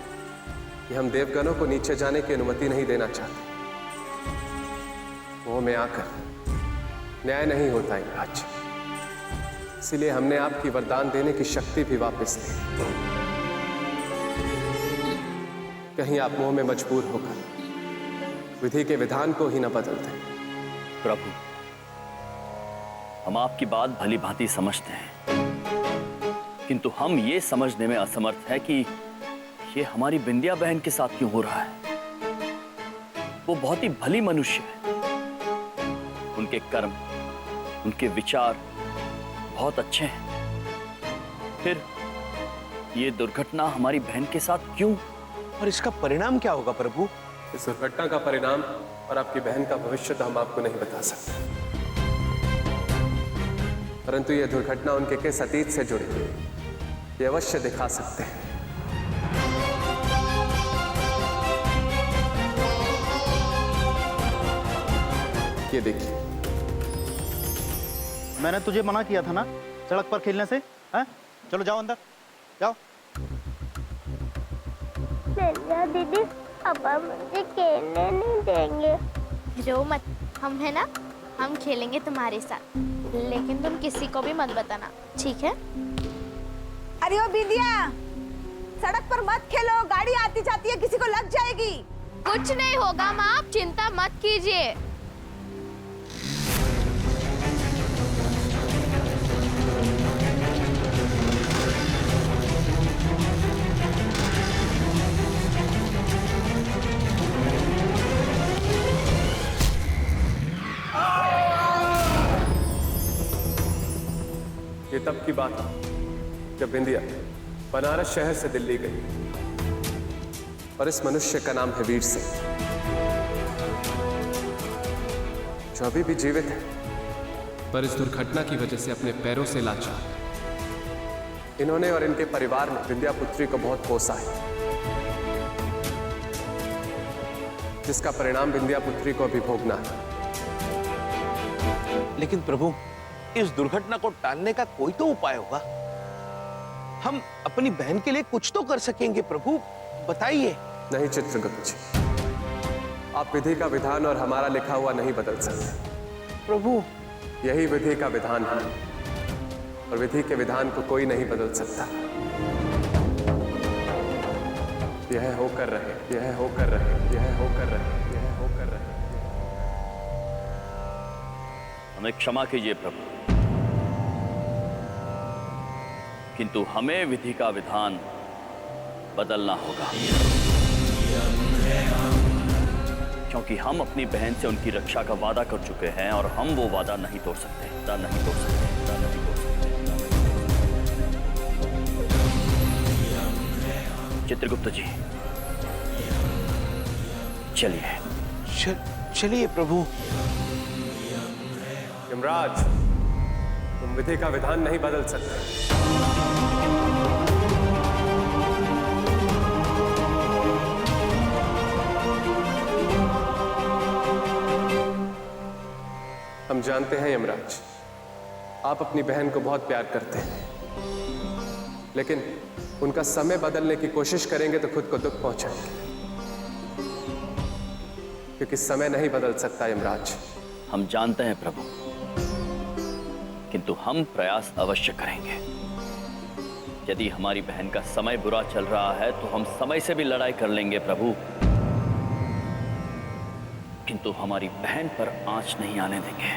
कि हम देवगणों को नीचे जाने की अनुमति नहीं देना चाहते। मोह में आकर न्याय नहीं होता यमराज, इसीलिए हमने आपकी वरदान देने की शक्ति भी वापस ली। कहीं आप मोह में मजबूर होकर विधि के विधान को ही न बदलते। प्रभु, हम आपकी बात भली भांति समझते हैं, किंतु हम ये समझने में असमर्थ है कि ये हमारी बिंदिया बहन के साथ क्यों हो रहा है। वो बहुत ही भली मनुष्य है, उनके कर्म, उनके विचार बहुत अच्छे हैं, फिर ये दुर्घटना हमारी बहन के साथ क्यों? और इसका परिणाम क्या होगा प्रभु? इस दुर्घटना का परिणाम और आपकी बहन का भविष्य तो हम आपको नहीं बता सकते, परंतु यह दुर्घटना उनके किस अतीत से जुड़ी है ये अवश्य दिखा सकते हैं। ये देखिए, मैंने तुझे मना किया था ना सड़क पर खेलने से, हैं? चलो जाओ अंदर, जाओ। दीदी, पापा मुझे खेलने नहीं देंगे। रो मत, हम है ना, हम खेलेंगे तुम्हारे साथ, लेकिन तुम किसी को भी मत बताना, ठीक है? अरे ओ बिंदिया, सड़क पर मत खेलो, गाड़ी आती जाती है, किसी को लग जाएगी। कुछ नहीं होगा माँ, आप चिंता मत कीजिए। ये तब की बात है जब बिंदिया बनारस शहर से दिल्ली गई, और इस मनुष्य का नाम है वीर सिंह, जो अभी भी जीवित है, पर इस दुर्घटना की वजह से अपने पैरों से लाचार। इन्होंने और इनके परिवार ने विंध्या पुत्री को बहुत पोसा है, जिसका परिणाम विंध्या पुत्री को भी भोगना है। लेकिन प्रभु, इस दुर्घटना को टालने का कोई तो उपाय होगा। हम अपनी बहन के लिए कुछ तो कर सकेंगे प्रभु, बताइए। नहीं चित्रगुप्त जी, आप विधि का विधान और हमारा लिखा हुआ नहीं बदल सकते प्रभु। यही विधि का विधान है और विधि के विधान को कोई नहीं बदल सकता। यह होकर रहे, यह होकर रहे, यह होकर रहे, यह होकर रहे। हमें क्षमा कीजिए प्रभु, किंतु हमें विधि का विधान बदलना होगा, क्योंकि हम अपनी बहन से उनकी रक्षा का वादा कर चुके हैं और हम वो वादा नहीं तोड़ सकते, नहीं तोड़ सकते, नहीं तोड़ सकते। चित्रगुप्त जी, चलिए। चलिए प्रभु। यमराज, तुम विधि का विधान नहीं बदल सकते। हम जानते हैं यमराज, आप अपनी बहन को बहुत प्यार करते हैं, लेकिन उनका समय बदलने की कोशिश करेंगे तो खुद को दुख पहुंचाएंगे, क्योंकि समय नहीं बदल सकता यमराज। हम जानते हैं प्रभु, किंतु हम प्रयास अवश्य करेंगे। यदि हमारी बहन का समय बुरा चल रहा है तो हम समय से भी लड़ाई कर लेंगे प्रभु, किंतु हमारी बहन पर आंच नहीं आने देंगे।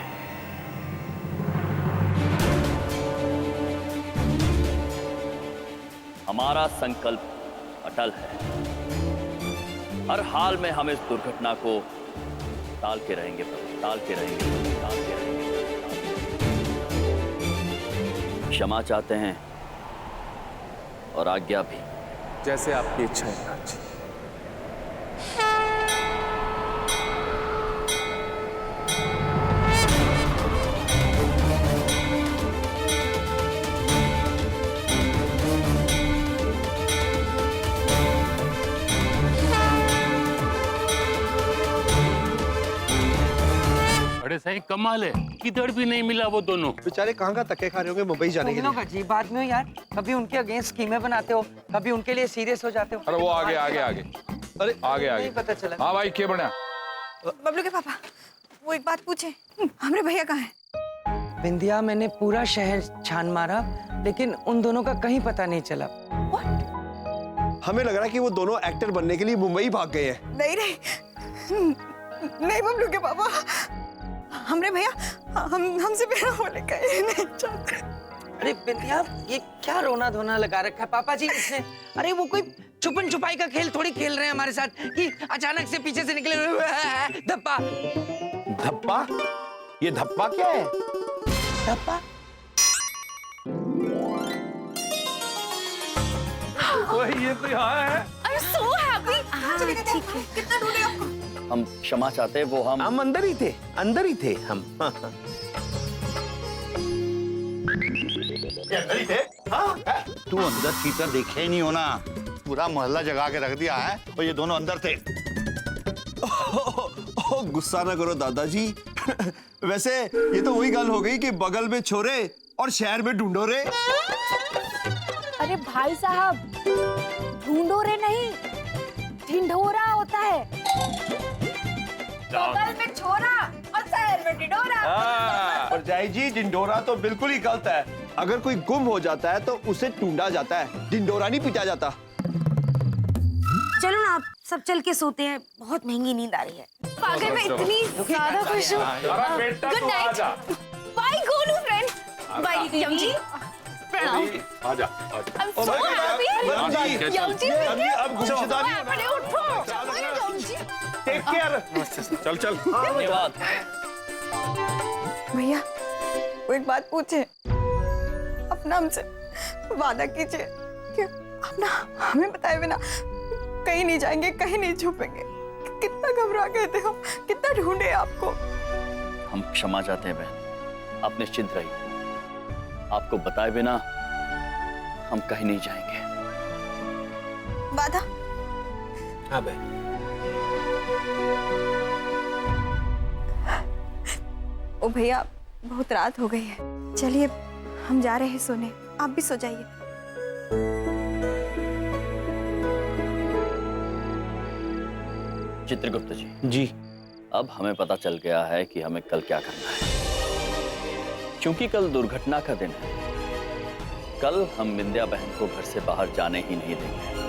हमारा संकल्प अटल है, हर हाल में हम इस दुर्घटना को टाल के रहेंगे प्रभु, टाल के रहेंगे, टाल के रहेंगे। क्षमा चाहते हैं और आज्ञा भी। जैसे आपकी इच्छा है यमराज। बड़े सही कमाल है, किधर भी नहीं मिला वो दोनों। बेचारे कहाँ का धक्के खा रहे होंगे मुंबई जाने के लिए। का अजीब आदमी हो यार, कभी उनके अगेंस्ट स्कीमें बनाते हो, कभी उनके लिए सीरियस हो जाते हो। अरे वो आगे आगे आगे, अरे आगे आगे नहीं पता चला। हाँ भाई, क्या बना? बबलू के पापा, वो एक बात पूछे, हमारे भैया कहाँ हैं? बिंदिया, मैंने पूरा शहर छान मारा, लेकिन उन दोनों का कहीं पता नहीं चला। हमें लग रहा है कि वो दोनों एक्टर बनने के लिए मुंबई भाग गए हैं। नहीं बबलू के पापा, हमरे भैया हमसे बिना बोले कहीं नहीं चाहते। अरे बिंदिया, ये क्या रोना धोना लगा रखा है पापा जी इसने? अरे वो कोई छुपन छुपाई का खेल थोड़ी खेल रहे हैं हमारे साथ कि अचानक से पीछे से निकले धप्पा। धप्पा? ये धप्पा क्या है? धप्पा? ये तो यहाँ है। I'm so happy। चलिए, ठीक है। कितना ढूंढे आपको? हम क्षमा चाहते हैं, वो हम अंदर ही थे, अंदर ही थे हम। तू अंदर चीटर देखे ही नहीं हो ना, पूरा मोहल्ला जगा के रख दिया है और ये दोनों अंदर थे। गुस्सा ना करो दादाजी। वैसे ये तो वही गल हो गई कि बगल में छोरे और शहर में ढूंढोरे। अरे भाई साहब, ढूंढोरे नहीं, ढिंढोरा होता है। बगल में छोरा और शहर में ढिंढोरा। पर जय जी, ढिंढोरा तो बिल्कुल ही गलत है। अगर कोई गुम हो जाता है तो उसे ढूंढा जाता है, ढिंढोरा नहीं पीटा जाता। चलो ना, आप सब चल के सोते हैं, बहुत महंगी नींद आ रही है। पागल, मैं इतनी ज्यादा खुश हूँ। Good night. Bye Golu friend. Bye Yama ji. प्रणाम। आजा, I'm so happy। यम जी, अब गुमशुदानी अपने उठो। यम जी। Take care. चल चल। धन्यवाद। भैया, वो एक बात पूछे, अपना हमसे वादा कीजिए कि अपना हमें बताए बिना कहीं नहीं जाएंगे, कहीं नहीं छुपेंगे। कितना घबरा गए थे हम, कितना ढूंढे आपको। हम क्षमा चाहते हैं बहन, आप निश्चिंत रहिए। आपको बताए बिना हम कहीं नहीं जाएंगे। वादा? हाँ बहन। ओ भैया, बहुत रात हो गई है, चलिए हम जा रहे हैं सोने, आप भी सो जाइए। चित्रगुप्त जी, जी। अब हमें पता चल गया है कि हमें कल क्या करना है। क्योंकि कल दुर्घटना का दिन है, कल हम विंध्या बहन को घर से बाहर जाने ही नहीं देंगे।